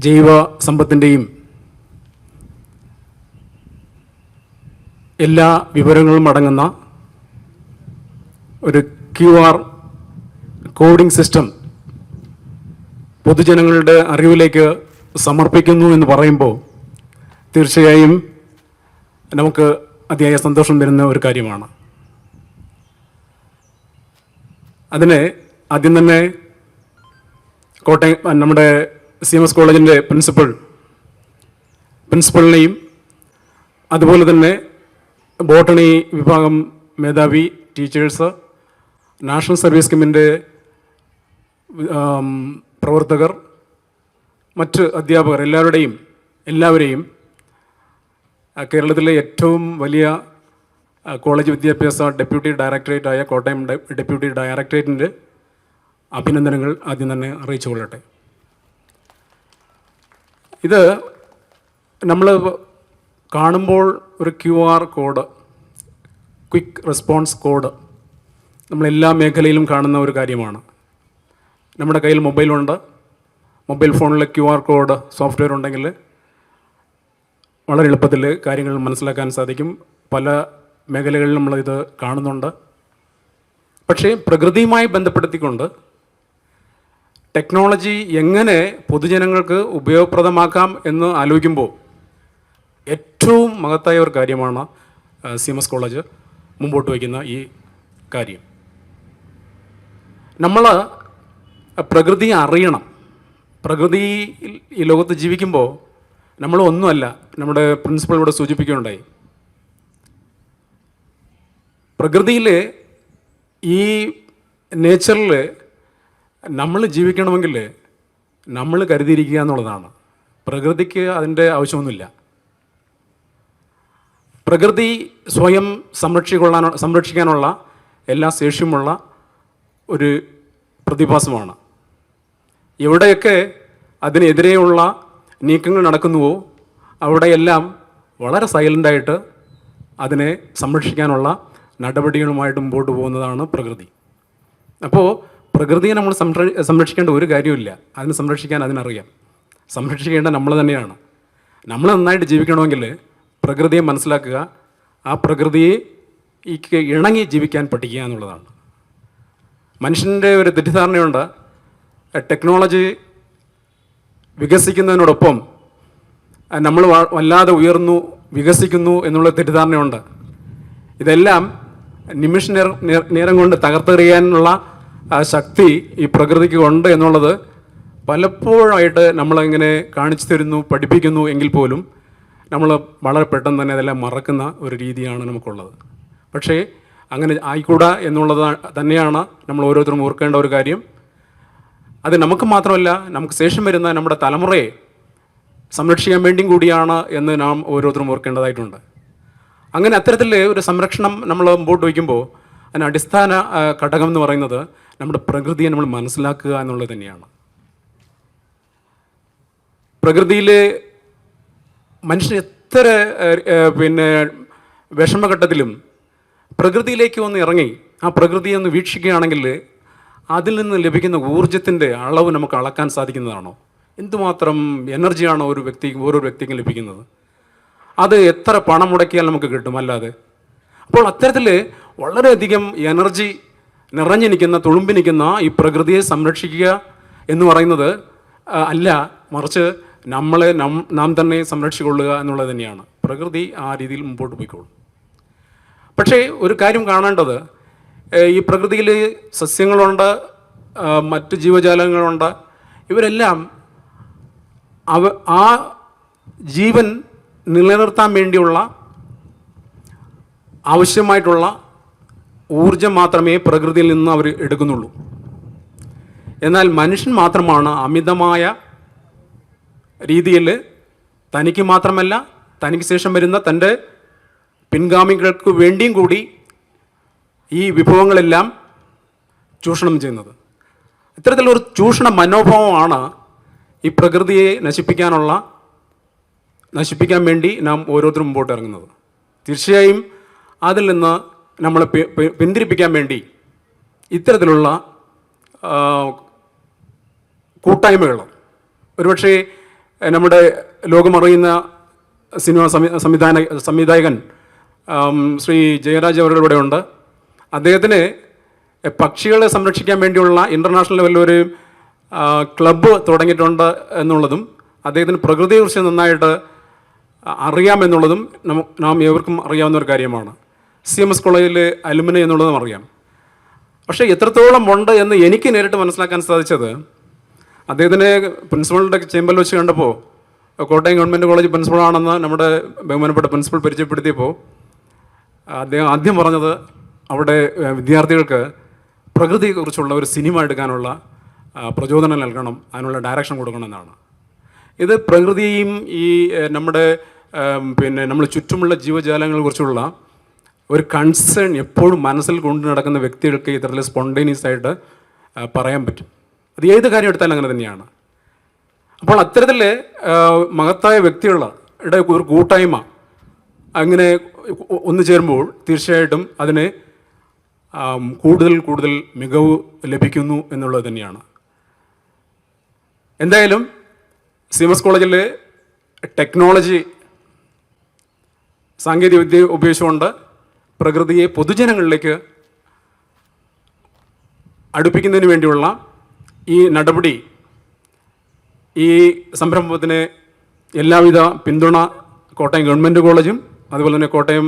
ജൈവ സമ്പത്തിൻ്റെയും എല്ലാ വിവരങ്ങളും അടങ്ങുന്ന ഒരു QR കോഡിംഗ് സിസ്റ്റം പൊതുജനങ്ങളുടെ അറിവിലേക്ക് സമർപ്പിക്കുന്നു എന്ന് പറയുമ്പോൾ തീർച്ചയായും നമുക്ക് അതിയായ സന്തോഷം തരുന്ന ഒരു കാര്യമാണ്. അതിന് ആദ്യം തന്നെ കോട്ടയം നമ്മുടെ CMS കോളേജിൻ്റെ പ്രിൻസിപ്പളിനെയും അതുപോലെ തന്നെ ബോട്ടണി വിഭാഗം മേധാവി, ടീച്ചേഴ്സ്, നാഷണൽ സർവീസ് സ്കീമിൻ്റെ പ്രവർത്തകർ, മറ്റ് അധ്യാപകർ എല്ലാവരെയും കേരളത്തിലെ ഏറ്റവും വലിയ കോളേജ് വിദ്യാഭ്യാസ ഡെപ്യൂട്ടി ഡയറക്ടറേറ്റായ കോട്ടയം ഡെപ്യൂട്ടി ഡയറക്ടറേറ്റിൻ്റെ അഭിനന്ദനങ്ങൾ ആദ്യം തന്നെ അറിയിച്ചു കൊള്ളട്ടെ. ഇത് നമ്മൾ കാണുമ്പോൾ ഒരു QR code, quick response code നമ്മളെല്ലാ മേഖലയിലും കാണുന്ന ഒരു കാര്യമാണ്. നമ്മുടെ കയ്യിൽ മൊബൈലുണ്ട്, മൊബൈൽ ഫോണിൽ QR കോഡ് സോഫ്റ്റ്വെയർ ഉണ്ടെങ്കിൽ വളരെ എളുപ്പത്തിൽ കാര്യങ്ങൾ മനസ്സിലാക്കാൻ സാധിക്കും. പല മേഖലകളിൽ നമ്മളിത് കാണുന്നുണ്ട്. പക്ഷേ പ്രകൃതിയുമായി ബന്ധപ്പെടുത്തിക്കൊണ്ട് ടെക്നോളജി എങ്ങനെ പൊതുജനങ്ങൾക്ക് ഉപയോഗപ്രദമാക്കാം എന്ന് ആലോചിക്കുമ്പോൾ ഏറ്റവും മഹത്തായ ഒരു കാര്യമാണ് CMS കോളേജ് മുമ്പോട്ട് വയ്ക്കുന്ന ഈ കാര്യം. നമ്മൾ പ്രകൃതിയെ അറിയണം. പ്രകൃതി ഈ ലോകത്ത് ജീവിക്കുമ്പോൾ നമ്മൾ ഒന്നുമല്ല, നമ്മുടെ പ്രിൻസിപ്പൾ ഇവിടെ സൂചിപ്പിക്കുകയുണ്ടായി. പ്രകൃതിയിൽ ഈ നേച്ചറിൽ നമ്മൾ ജീവിക്കണമെങ്കിൽ നമ്മൾ കരുതിയിരിക്കുക എന്നുള്ളതാണ്. പ്രകൃതിക്ക് അതിൻ്റെ ആവശ്യമൊന്നുമില്ല. പ്രകൃതി സ്വയം സംരക്ഷിക്കാനുള്ള എല്ലാ ശേഷിയുമുള്ള ഒരു പ്രതിഭാസമാണ്. എവിടെയൊക്കെ അതിനെതിരെയുള്ള നീക്കങ്ങൾ നടക്കുന്നുവോ അവിടെയെല്ലാം വളരെ സൈലൻ്റായിട്ട് അതിനെ സംരക്ഷിക്കാനുള്ള നടപടികളുമായിട്ട് മുമ്പോട്ട് പോകുന്നതാണ് പ്രകൃതി. അപ്പോൾ പ്രകൃതിയെ നമ്മൾ സംരക്ഷിക്കേണ്ട ഒരു കാര്യമില്ല, അതിനെ സംരക്ഷിക്കാൻ അതിനറിയാം. സംരക്ഷിക്കേണ്ട നമ്മൾ തന്നെയാണ്. നമ്മൾ നന്നായിട്ട് ജീവിക്കണമെങ്കിൽ പ്രകൃതിയെ മനസ്സിലാക്കുക, ആ പ്രകൃതിയെ ഇണങ്ങി ജീവിക്കാൻ പഠിക്കുക എന്നുള്ളതാണ്. മനുഷ്യൻ്റെ ഒരു തെറ്റിദ്ധാരണയുണ്ട്, ടെക്നോളജി വികസിക്കുന്നതിനോടൊപ്പം നമ്മൾ വല്ലാതെ ഉയർന്നു വികസിക്കുന്നു എന്നുള്ള തെറ്റിദ്ധാരണയുണ്ട്. ഇതെല്ലാം നേരം കൊണ്ട് തകർത്തെറിയാനുള്ള ശക്തി ഈ പ്രകൃതിക്ക് ഉണ്ട് എന്നുള്ളത് പലപ്പോഴായിട്ട് നമ്മളിങ്ങനെ കാണിച്ചു തരുന്നു, പഠിപ്പിക്കുന്നു എങ്കിൽ പോലും നമ്മൾ വളരെ പെട്ടെന്ന് തന്നെ അതെല്ലാം മറക്കുന്ന ഒരു രീതിയാണ് നമുക്കുള്ളത്. പക്ഷേ അങ്ങനെ ആയിക്കൂടാ എന്നുള്ളത് തന്നെയാണ് നമ്മൾ ഓരോരുത്തരും ഓർക്കേണ്ട ഒരു കാര്യം. അത് നമുക്ക് മാത്രമല്ല, നമുക്ക് ശേഷം വരുന്ന നമ്മുടെ തലമുറയെ സംരക്ഷിക്കാൻ വേണ്ടിയും കൂടിയാണ് എന്ന് നാം ഓരോരുത്തരും ഓർക്കേണ്ടതായിട്ടുണ്ട്. അങ്ങനെ അത്തരത്തിൽ ഒരു സംരക്ഷണം നമ്മൾ മുമ്പോട്ട് വയ്ക്കുമ്പോൾ അതിന് അടിസ്ഥാന ഘടകം എന്ന് പറയുന്നത് നമ്മുടെ പ്രകൃതിയെ നമ്മൾ മനസ്സിലാക്കുക എന്നുള്ളത് തന്നെയാണ്. പ്രകൃതിയിൽ മനുഷ്യൻ എത്ര വിഷമഘട്ടത്തിലും പ്രകൃതിയിലേക്ക് ഒന്ന് ഇറങ്ങി ആ പ്രകൃതിയെ ഒന്ന് വീക്ഷിക്കുകയാണെങ്കിൽ അതിൽ നിന്ന് ലഭിക്കുന്ന ഊർജത്തിൻ്റെ അളവ് നമുക്ക് അളക്കാൻ സാധിക്കുന്നതാണോ? എന്തുമാത്രം എനർജിയാണോ ഓരോ വ്യക്തിക്കും ലഭിക്കുന്നത്? അത് എത്ര പണം മുടക്കിയാൽ നമുക്ക് കിട്ടും അല്ലാതെ. അപ്പോൾ അത്തരത്തിൽ വളരെയധികം എനർജി നിറഞ്ഞിരിക്കുന്ന, തുളുമ്പി നിൽക്കുന്ന ഈ പ്രകൃതിയെ സംരക്ഷിക്കുക എന്ന് പറയുന്നത് അല്ല, മറിച്ച് നാം തന്നെ സംരക്ഷിക്കൊള്ളുക എന്നുള്ളത് തന്നെയാണ്. പ്രകൃതി ആ രീതിയിൽ മുമ്പോട്ട് പോയിക്കോളും. പക്ഷേ ഒരു കാര്യം കാണേണ്ടത്, ഈ പ്രകൃതിയിൽ സസ്യങ്ങളുണ്ട്, മറ്റ് ജീവജാലങ്ങളുണ്ട്. ഇവരെല്ലാം ആ ജീവൻ നിലനിർത്താൻ വേണ്ടിയുള്ള ആവശ്യമായിട്ടുള്ള ഊർജം മാത്രമേ പ്രകൃതിയിൽ നിന്ന് അവർ എടുക്കുന്നുള്ളൂ. എന്നാൽ മനുഷ്യൻ മാത്രമാണ് അമിതമായ രീതിയിൽ തനിക്ക് മാത്രമല്ല, തനിക്ക് ശേഷം വരുന്ന തൻ്റെ പിൻഗാമികൾക്ക് വേണ്ടിയും കൂടി ഈ വിഭവങ്ങളെല്ലാം ചൂഷണം ചെയ്യുന്നത്. ഇത്തരത്തിലൊരു ചൂഷണ മനോഭാവമാണ് ഈ പ്രകൃതിയെ നശിപ്പിക്കാൻ വേണ്ടി നാം ഓരോരുത്തരും മുമ്പോട്ട് ഇറങ്ങുന്നത്. തീർച്ചയായും അതിൽ നിന്ന് നമ്മളെ പിന്തിരിപ്പിക്കാൻ വേണ്ടി ഇത്തരത്തിലുള്ള കൂട്ടായ്മകൾ, ഒരുപക്ഷെ നമ്മുടെ ലോകമറിയുന്ന സിനിമ സംവിധായകൻ ശ്രീ ജയരാജ് അവരുടെ ഇവിടെ ഉണ്ട്. അദ്ദേഹത്തിന് പക്ഷികളെ സംരക്ഷിക്കാൻ വേണ്ടിയുള്ള ഇൻ്റർനാഷണൽ ലെവലിലൊരു ക്ലബ്ബ് തുടങ്ങിയിട്ടുണ്ട് എന്നുള്ളതും അദ്ദേഹത്തിന് പ്രകൃതിയെക്കുറിച്ച് നന്നായിട്ട് അറിയാമെന്നുള്ളതും നാം ഏവർക്കും അറിയാവുന്ന ഒരു കാര്യമാണ്. CMS കോളേജിൽ അലുമിനി എന്നുള്ളതും അറിയാം. പക്ഷേ എത്രത്തോളം ഉണ്ട് എന്ന് എനിക്ക് നേരിട്ട് മനസ്സിലാക്കാൻ സാധിച്ചത്, അദ്ദേഹത്തിനെ പ്രിൻസിപ്പളുടെ ചേമ്പറിൽ വെച്ച് കണ്ടപ്പോൾ, കോട്ടയം ഗവൺമെൻറ് കോളേജ് പ്രിൻസിപ്പളാണെന്ന് നമ്മുടെ ബഹുമാനപ്പെട്ട പ്രിൻസിപ്പൾ പരിചയപ്പെടുത്തിയപ്പോൾ അദ്ദേഹം ആദ്യം പറഞ്ഞത് അവിടെ വിദ്യാർത്ഥികൾക്ക് പ്രകൃതിയെക്കുറിച്ചുള്ള ഒരു സിനിമ എടുക്കാനുള്ള പ്രചോദനം നൽകണം, അതിനുള്ള ഡയറക്ഷൻ കൊടുക്കണം എന്നാണ്. ഇത് പ്രകൃതിയും ഈ നമ്മുടെ നമ്മൾ ചുറ്റുമുള്ള ജീവജാലങ്ങളെക്കുറിച്ചുള്ള ഒരു കൺസേൺ എപ്പോഴും മനസ്സിൽ കൊണ്ടു നടക്കുന്ന വ്യക്തികൾക്ക് ഇത്തരത്തിൽ സ്പോണ്ടേനിയസ് ആയിട്ട് പറയാൻ പറ്റും. അത് ഏത് കാര്യം എടുത്താലും അങ്ങനെ തന്നെയാണ്. അപ്പോൾ അത്തരത്തിൽ മഹത്തായ വ്യക്തികളുടെ ഒരു കൂട്ടായ്മ അങ്ങനെ ഒന്നു ചേരുമ്പോൾ തീർച്ചയായിട്ടും അതിന് കൂടുതൽ മികവ് ലഭിക്കുന്നു എന്നുള്ളത് തന്നെയാണ്. എന്തായാലും CMS കോളേജിൽ ടെക്നോളജി, സാങ്കേതികവിദ്യ ഉപയോഗിച്ചുകൊണ്ട് പ്രകൃതിയെ പൊതുജനങ്ങളിലേക്ക് അടുപ്പിക്കുന്നതിന് വേണ്ടിയുള്ള ഈ നടപടി, ഈ സംരംഭത്തിന് എല്ലാവിധ പിന്തുണ കോട്ടയം ഗവൺമെൻറ് കോളേജും അതുപോലെ തന്നെ കോട്ടയം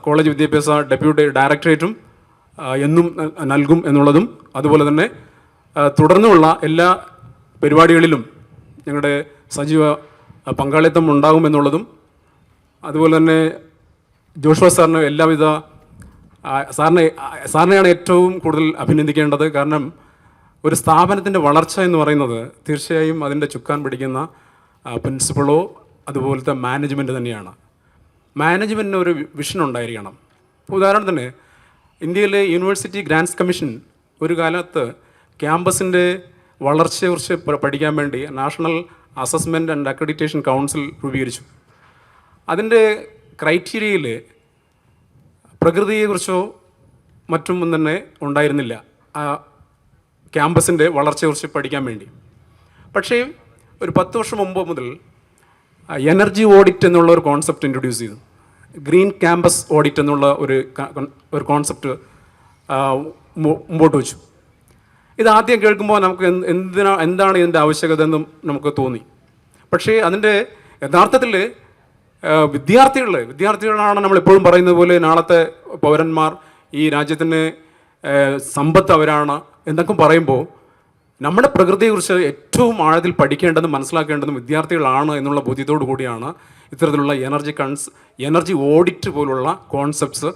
കോളേജ് വിദ്യാഭ്യാസ ഡെപ്യൂട്ടി ഡയറക്ടറേറ്റും എന്നും നൽകും എന്നുള്ളതും, അതുപോലെ തന്നെ തുടർന്നുള്ള എല്ലാ പരിപാടികളിലും ഞങ്ങളുടെ സജീവ പങ്കാളിത്തം ഉണ്ടാകുമെന്നുള്ളതും, അതുപോലെ തന്നെ ജോഷുവ സാറിന് എല്ലാവിധ സാറിനെയാണ് ഏറ്റവും കൂടുതൽ അഭിനന്ദിക്കേണ്ടത്. കാരണം ഒരു സ്ഥാപനത്തിൻ്റെ വളർച്ച എന്ന് പറയുന്നത് തീർച്ചയായും അതിൻ്റെ ചുക്കാൻ പിടിക്കുന്ന പ്രിൻസിപ്പളോ അതുപോലത്തെ മാനേജ്മെൻറ്റ് തന്നെയാണ്. മാനേജ്മെൻറ്റിന് ഒരു വിഷൻ ഉണ്ടായിരിക്കണം. ഉദാഹരണത്തിന് ഇന്ത്യയിലെ യൂണിവേഴ്സിറ്റി ഗ്രാൻറ്റ്സ് കമ്മീഷൻ ഒരു കാലത്ത് ക്യാമ്പസിൻ്റെ വളർച്ചയെക്കുറിച്ച് പഠിക്കാൻ വേണ്ടി national assessment and accreditation council രൂപീകരിച്ചു. അതിൻ്റെ ക്രൈറ്റീരിയയിൽ പ്രകൃതിയെക്കുറിച്ചോ മറ്റൊന്നും തന്നെ ഉണ്ടായിരുന്നില്ല ആ ക്യാമ്പസിൻ്റെ വളർച്ചയെക്കുറിച്ച് പഠിക്കാൻ വേണ്ടി. പക്ഷേ ഒരു 10 വർഷം മുമ്പ് മുതൽ എനർജി ഓഡിറ്റ് എന്നുള്ള ഒരു കോൺസെപ്റ്റ് ഇൻട്രൊഡ്യൂസ് ചെയ്തു. ഗ്രീൻ ക്യാമ്പസ് ഓഡിറ്റ് എന്നുള്ള ഒരു കോൺസെപ്റ്റ് മുമ്പോട്ട് വെച്ചു. ഇത് ആദ്യം കേൾക്കുമ്പോൾ നമുക്ക് എന്താണ് ഇതിൻ്റെ ആവശ്യകത എന്നും നമുക്ക് തോന്നി. പക്ഷേ അതിൻ്റെ യഥാർത്ഥത്തിൽ വിദ്യാർത്ഥികളാണ് നമ്മളെപ്പോഴും പറയുന്നത് പോലെ നാളത്തെ പൗരന്മാർ, ഈ രാജ്യത്തിന് സമ്പത്ത് അവരാണ് എന്നൊക്കെ പറയുമ്പോൾ നമ്മുടെ പ്രകൃതിയെക്കുറിച്ച് ഏറ്റവും ആഴത്തിൽ പഠിക്കേണ്ടതും മനസ്സിലാക്കേണ്ടതും വിദ്യാർത്ഥികളാണ് എന്നുള്ള ബോധ്യത്തോടു കൂടിയാണ് ഇത്തരത്തിലുള്ള എനർജി ഓഡിറ്റ് പോലുള്ള കോൺസെപ്റ്റ്സ്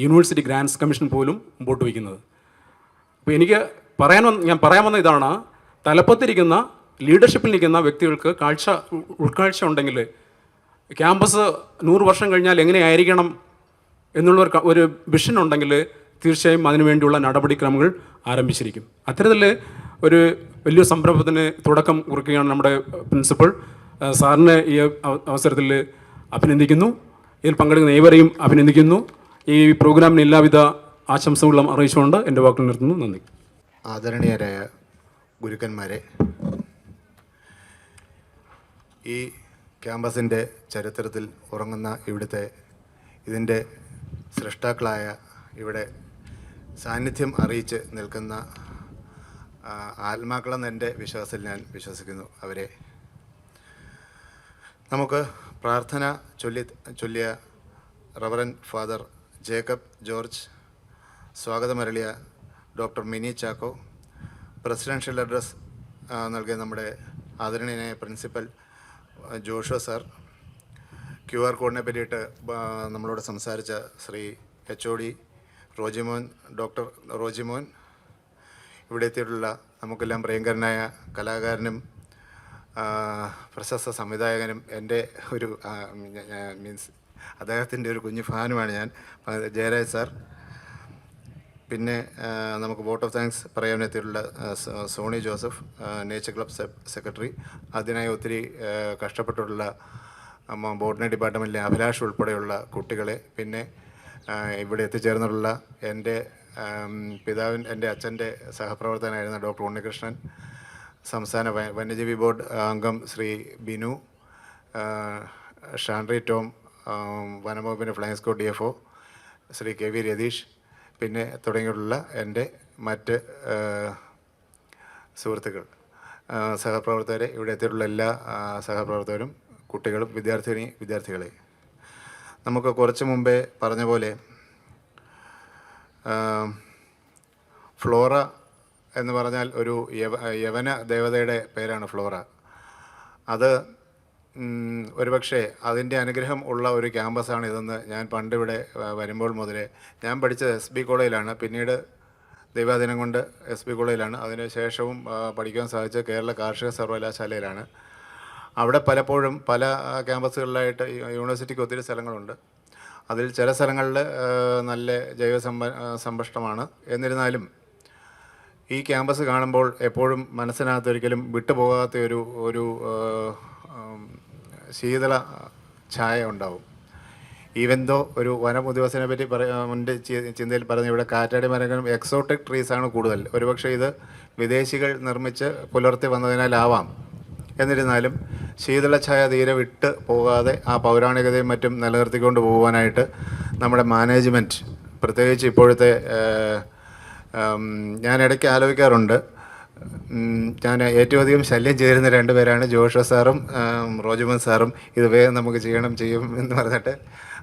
യൂണിവേഴ്സിറ്റി ഗ്രാൻറ്റ്സ് കമ്മീഷൻ പോലും മുമ്പോട്ട് വയ്ക്കുന്നത്. അപ്പോൾ ഞാൻ പറയാൻ വന്ന ഇതാണ്, തലപ്പത്തിരിക്കുന്ന ലീഡർഷിപ്പിൽ നിൽക്കുന്ന വ്യക്തികൾക്ക് ഉൾക്കാഴ്ച ഉണ്ടെങ്കിൽ ക്യാമ്പസ് 100 വർഷം കഴിഞ്ഞാൽ എങ്ങനെയായിരിക്കണം എന്നുള്ള ഒരു വിഷൻ ഉണ്ടെങ്കിൽ തീർച്ചയായും അതിനുവേണ്ടിയുള്ള നടപടിക്രമങ്ങൾ ആരംഭിച്ചിരിക്കും. അത്തരത്തിൽ ഒരു വലിയ സംരംഭത്തിന് തുടക്കം കുറിക്കുകയാണ് നമ്മുടെ പ്രിൻസിപ്പൽ. സാറിനെ ഈ അവസരത്തിൽ അഭിനന്ദിക്കുന്നു. ഇതിൽ പങ്കെടുക്കുന്ന ഏവരെയും അഭിനന്ദിക്കുന്നു. ഈ പ്രോഗ്രാമിന് എല്ലാവിധ ആശംസകളും അറിയിച്ചുകൊണ്ട് എൻ്റെ വാക്കുകൾ നിർത്തുന്നു. നന്ദി. ആദരണീയരായ ഗുരുക്കന്മാരെ, ഈ ക്യാമ്പസിൻ്റെ ചരിത്രത്തിൽ ഉറങ്ങുന്ന ഇതിൻ്റെ സൃഷ്ടാക്കളായ ഇവിടെ സാന്നിധ്യം അറിയിച്ച് നിൽക്കുന്ന ആത്മാക്കളെന്ന് എൻ്റെ വിശ്വാസത്തിൽ ഞാൻ വിശ്വസിക്കുന്നു. അവരെ നമുക്ക് പ്രാർത്ഥന ചൊല്ലിയ റവറൻ ഫാദർ ജേക്കബ് ജോർജ്, സ്വാഗതമരളിയ doctor Mini Chacko, presidential address നൽകിയ നമ്മുടെ ആദരണീയനായ പ്രിൻസിപ്പൽ ജോഷോ സാർ, QR കോഡിനെ പറ്റിയിട്ട് നമ്മളോട് സംസാരിച്ച ശ്രീ HOD റോജിമോൻ, ഡോക്ടർ റോജിമോൻ, ഇവിടെ എത്തിയിട്ടുള്ള നമുക്കെല്ലാം പ്രിയങ്കരനായ കലാകാരനും പ്രശസ്ത സംവിധായകനും എൻ്റെ ഒരു അദ്ദേഹത്തിൻ്റെ ഒരു കുഞ്ഞു ഫാനുമാണ് ഞാൻ, ജയരാജ് സാർ. പിന്നെ നമുക്ക് വോട്ട് ഓഫ് താങ്ക്സ് പറയാനെത്തിയിട്ടുള്ള Soni Joseph, nature club secretary. അതിനായി ഒത്തിരി കഷ്ടപ്പെട്ടിട്ടുള്ള ബോട്ടണി ഡിപ്പാർട്ട്മെൻറ്റിലെ അഭിലാഷ് ഉൾപ്പെടെയുള്ള കുട്ടികളെ, പിന്നെ ഇവിടെ എത്തിച്ചേർന്നിട്ടുള്ള എൻ്റെ എൻ്റെ അച്ഛൻ്റെ സഹപ്രവർത്തകനായിരുന്ന ഡോക്ടർ ഉണ്ണികൃഷ്ണൻ, സംസ്ഥാന വന്യജീവി ബോർഡ് അംഗം ശ്രീ ബിനു, ഷാൻഡ്രി ടോം, വനംവകുപ്പിൻ്റെ flying squad DFO Shri KV Ratheesh, പിന്നെ തുടങ്ങിയിട്ടുള്ള എൻ്റെ മറ്റ് സുഹൃത്തുക്കൾ, സഹപ്രവർത്തകരെ, ഇവിടെ എത്തിയിട്ടുള്ള എല്ലാ സഹപ്രവർത്തകരും, കുട്ടികളും വിദ്യാർത്ഥികളെ, നമുക്ക് കുറച്ച് മുമ്പേ പറഞ്ഞ പോലെ ഫ്ലോറ എന്ന് പറഞ്ഞാൽ ഒരു യവന ദേവതയുടെ പേരാണ് ഫ്ലോറ. അത് ഒരുപക്ഷെ അതിൻ്റെ അനുഗ്രഹം ഉള്ള ഒരു ക്യാമ്പസാണ് ഇതെന്ന് ഞാൻ പണ്ടിവിടെ വരുമ്പോൾ മുതലേ, ഞാൻ പഠിച്ചത് SB കോളേജിലാണ്, പിന്നീട് ദൈവാധീനം കൊണ്ട് SB കോളേജിലാണ്, അതിന് ശേഷവും പഠിക്കാൻ സാധിച്ചത് കേരള കാർഷിക സർവകലാശാലയിലാണ്. അവിടെ പലപ്പോഴും പല ക്യാമ്പസുകളിലായിട്ട് യൂണിവേഴ്സിറ്റിക്ക് ഒത്തിരി സ്ഥലങ്ങളുണ്ട്. അതിൽ ചില സ്ഥലങ്ങളിൽ നല്ല ജൈവ സമ്പുഷ്ടമാണ്. എന്നിരുന്നാലും ഈ ക്യാമ്പസ് കാണുമ്പോൾ എപ്പോഴും മനസ്സിനകത്തൊരിക്കലും വിട്ടുപോകാത്ത ഒരു ശീതള ഛായ ഉണ്ടാവും. ഈവെന്തോ ഒരു വനം ഉദ്യോഗസ്ഥനെ പറ്റി എൻ്റെ ചിന്തയിൽ പറഞ്ഞ ഇവിടെ കാറ്റാടി മരങ്ങളും എക്സോട്ടിക് ട്രീസാണ് കൂടുതൽ. ഒരുപക്ഷെ ഇത് വിദേശികൾ നിർമ്മിച്ച് പുലർത്തി വന്നതിനാലാവാം. എന്നിരുന്നാലും ശീതളഛായ തീരെ വിട്ട് പോകാതെ ആ പൗരാണികതയും മറ്റും നിലനിർത്തിക്കൊണ്ട് പോകുവാനായിട്ട് നമ്മുടെ മാനേജ്മെൻറ്റ്, പ്രത്യേകിച്ച് ഇപ്പോഴത്തെ, ഞാൻ ഇടയ്ക്ക് ആലോചിക്കാറുണ്ട്, ഞാൻ ഏറ്റവും അധികം ശല്യം ചെയ്തിരുന്ന 2 പേരാണ് ജോഷോ സാറും റോജിമോൻ സാറും. ഇത് വേഗം നമുക്ക് ചെയ്യും എന്ന് പറഞ്ഞിട്ട്,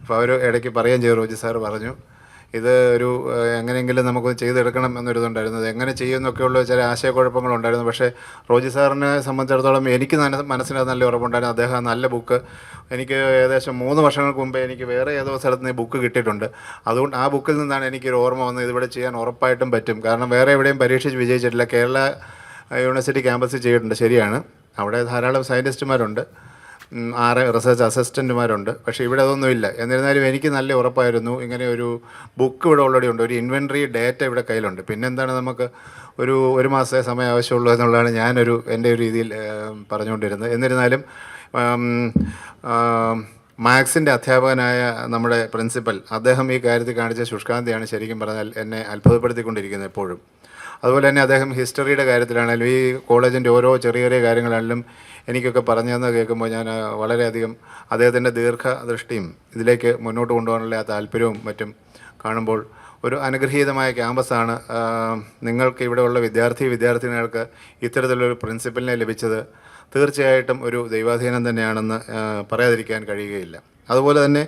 അപ്പോൾ അവർ ഇടയ്ക്ക് പറയുകയും ചെയ്തു. റോജി സാറ് പറഞ്ഞു ഇത് ഒരു എങ്ങനെയെങ്കിലും നമുക്ക് ചെയ്തെടുക്കണം എന്നൊരിതുണ്ടായിരുന്നത്. എങ്ങനെ ചെയ്യുമെന്നൊക്കെയുള്ള ചില ആശയക്കുഴപ്പങ്ങളുണ്ടായിരുന്നു. പക്ഷേ റോജി സാറിനെ സംബന്ധിച്ചിടത്തോളം എനിക്ക് മനസ്സിനകത്ത് നല്ല ഉറപ്പുണ്ടായിരുന്നു. അദ്ദേഹം നല്ല ബുക്ക് എനിക്ക് ഏകദേശം 3 വർഷങ്ങൾക്ക് മുമ്പേ എനിക്ക് വേറെ ഏതോ സ്ഥലത്ത് നിന്ന് ബുക്ക് കിട്ടിയിട്ടുണ്ട്. അതുകൊണ്ട് ആ ബുക്കിൽ നിന്നാണ് എനിക്കൊരു ഓർമ്മ വന്നത്, ഇതിവിടെ ചെയ്യാൻ ഉറപ്പായിട്ടും പറ്റും. കാരണം വേറെ എവിടെയും പരീക്ഷിച്ച് വിജയിച്ചിട്ടില്ല. കേരള യൂണിവേഴ്സിറ്റി ക്യാമ്പസിൽ ചെയ്തിട്ടുണ്ട്, ശരിയാണ്. അവിടെ ധാരാളം സയൻറ്റിസ്റ്റുമാരുണ്ട്, 6 റിസർച്ച് അസിസ്റ്റൻറ്റുമാരുണ്ട്. പക്ഷേ ഇവിടെ അതൊന്നുമില്ല. എന്നിരുന്നാലും എനിക്ക് നല്ല ഉറപ്പായിരുന്നു ഇങ്ങനെ ഒരു ബുക്ക് ഇവിടെ ഓൾറെഡി ഉണ്ട്, ഒരു ഇൻവെൻട്രി ഡേറ്റ ഇവിടെ കയ്യിലുണ്ട്. പിന്നെന്താണ് നമുക്ക് ഒരു മാസത്തെ സമയം ആവശ്യമുള്ളൂ എന്നുള്ളതാണ് എൻ്റെ ഒരു രീതിയിൽ പറഞ്ഞുകൊണ്ടിരുന്നത്. എന്നിരുന്നാലും മാത്സിൻ്റെ അധ്യാപകനായ നമ്മുടെ പ്രിൻസിപ്പൽ, അദ്ദേഹം ഈ കാര്യത്തിൽ കാണിച്ച ശുഷ്കാന്തിയാണ് ശരിക്കും പറഞ്ഞാൽ എന്നെ അത്ഭുതപ്പെടുത്തിക്കൊണ്ടിരിക്കുന്നത് എപ്പോഴും. അതുപോലെ തന്നെ അദ്ദേഹം ഹിസ്റ്ററിയുടെ കാര്യത്തിലാണെങ്കിലും ഈ കോളേജിൻ്റെ ഓരോ ചെറിയ ചെറിയ കാര്യങ്ങളാണെങ്കിലും എനിക്കൊക്കെ പറഞ്ഞു തന്നത് കേൾക്കുമ്പോൾ ഞാൻ വളരെയധികം അദ്ദേഹത്തിൻ്റെ ദീർഘദൃഷ്ടിയും ഇതിലേക്ക് മുന്നോട്ട് കൊണ്ടുപോകാനുള്ള ആ താല്പര്യവും മറ്റും കാണുമ്പോൾ ഒരു അനുഗ്രഹീതമായ ക്യാമ്പസാണ്. നിങ്ങൾക്ക് ഇവിടെയുള്ള വിദ്യാർത്ഥിനികൾക്ക് ഇത്തരത്തിലൊരു പ്രിൻസിപ്പലിനെ ലഭിച്ചത് തീർച്ചയായിട്ടും ഒരു ദൈവാധീനം തന്നെയാണെന്ന് പറയാതിരിക്കാൻ കഴിയുകയില്ല. അതുപോലെ തന്നെ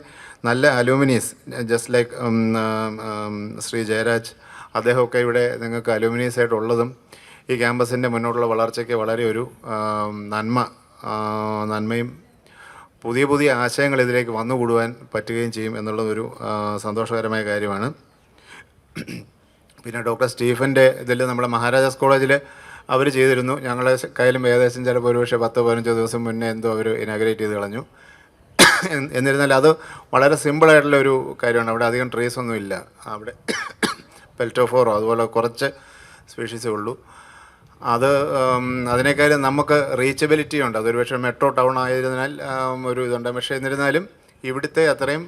നല്ല അലൂമിനീസ്, ജസ്റ്റ് ലൈക്ക് ശ്രീ ജയരാജ്, അദ്ദേഹമൊക്കെ ഇവിടെ നിങ്ങൾക്ക് അലൂമിനീസ് ആയിട്ടുള്ളതും ഈ ക്യാമ്പസിൻ്റെ മുന്നോട്ടുള്ള വളർച്ചയ്ക്ക് വളരെ ഒരു നന്മയും പുതിയ ആശയങ്ങൾ ഇതിലേക്ക് വന്നുകൂടുവാൻ പറ്റുകയും ചെയ്യും എന്നുള്ളതൊരു സന്തോഷകരമായ കാര്യമാണ്. പിന്നെ ഡോക്ടർ സ്റ്റീഫൻ്റെ ഇതിൽ നമ്മുടെ മഹാരാജാസ് കോളേജിൽ അവർ ചെയ്തിരുന്നു. ഞങ്ങളുടെ കയ്യിലും ഏകദേശം ചിലപ്പോൾ ഒരുപക്ഷെ 10-15 ദിവസം മുന്നേ എന്തോ അവർ ഇനാഗ്രേറ്റ് ചെയ്ത് കളഞ്ഞു. എന്നിരുന്നാൽ അത് വളരെ സിമ്പിളായിട്ടുള്ള ഒരു കാര്യമാണ്. അവിടെ അധികം ട്രീസ് ഒന്നും ഇല്ല. അവിടെ പെൽറ്റോഫോറോ അതുപോലെ കുറച്ച് സ്പീഷീസേ ഉള്ളൂ. അതിനേക്കാളും നമുക്ക് റീച്ചബിലിറ്റി ഉണ്ട്. അതൊരു പക്ഷേ മെട്രോ ടൗൺ ആയതിനാൽ ഒരു ഇതുണ്ട്. പക്ഷേ എന്നിരുന്നാലും ഇവിടുത്തെ അത്രയും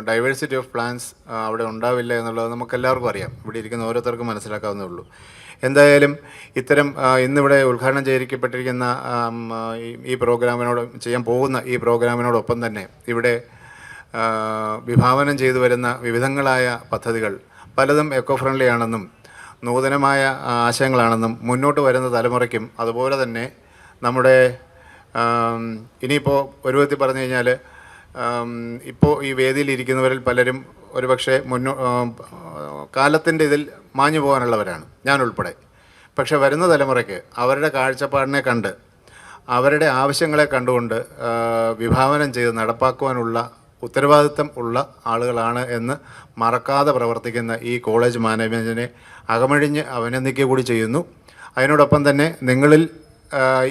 ഡൈവേഴ്സിറ്റി ഓഫ് പ്ലാന്റ്സ് അവിടെ ഉണ്ടാവില്ല എന്നുള്ളത് നമുക്കെല്ലാവർക്കും അറിയാം. ഇവിടെ ഇരിക്കുന്ന ഓരോരുത്തർക്കും മനസ്സിലാക്കാവുന്നേ ഉള്ളൂ. എന്തായാലും ഇത്തരം ഇന്നിവിടെ ഉദ്ഘാടനം ചെയ്തിരിക്കപ്പെട്ടിരിക്കുന്ന ഈ പ്രോഗ്രാമിനോട് ചെയ്യാൻ പോകുന്ന ഈ പ്രോഗ്രാമിനോടൊപ്പം തന്നെ ഇവിടെ വിഭാവനം ചെയ്തു വരുന്ന വിവിധങ്ങളായ പദ്ധതികൾ പലതും എക്കോ ഫ്രണ്ട്ലി ആണെന്നും നൂതനമായ ആശയങ്ങളാണെന്നും മുന്നോട്ട് വരുന്ന തലമുറയ്ക്കും അതുപോലെ തന്നെ നമ്മുടെ ഇനിയിപ്പോൾ ഒരു വിധത്തിൽ പറഞ്ഞു കഴിഞ്ഞാൽ ഇപ്പോൾ ഈ വേദിയിൽ ഇരിക്കുന്നവരിൽ പലരും ഒരുപക്ഷെ കാലത്തിൻ്റെ ഇതിൽ മാഞ്ഞു പോകാനുള്ളവരാണ്, ഞാൻ ഉൾപ്പെടെ. പക്ഷെ വരുന്ന തലമുറയ്ക്ക് അവരുടെ കാഴ്ചപ്പാടിനെ കണ്ട് അവരുടെ ആവശ്യങ്ങളെ കണ്ടുകൊണ്ട് വിഭാവനം ചെയ്ത് നടപ്പാക്കുവാനുള്ള ഉത്തരവാദിത്തം ഉള്ള ആളുകളാണ് എന്ന് മറക്കാതെ പ്രവർത്തിക്കുന്ന ഈ കോളേജ് മാനേജ്മെൻറ്റിനെ അകമഴിഞ്ഞ് അഭിനന്ദിക്കുക കൂടി ചെയ്യുന്നു. അതിനോടൊപ്പം തന്നെ നിങ്ങളിൽ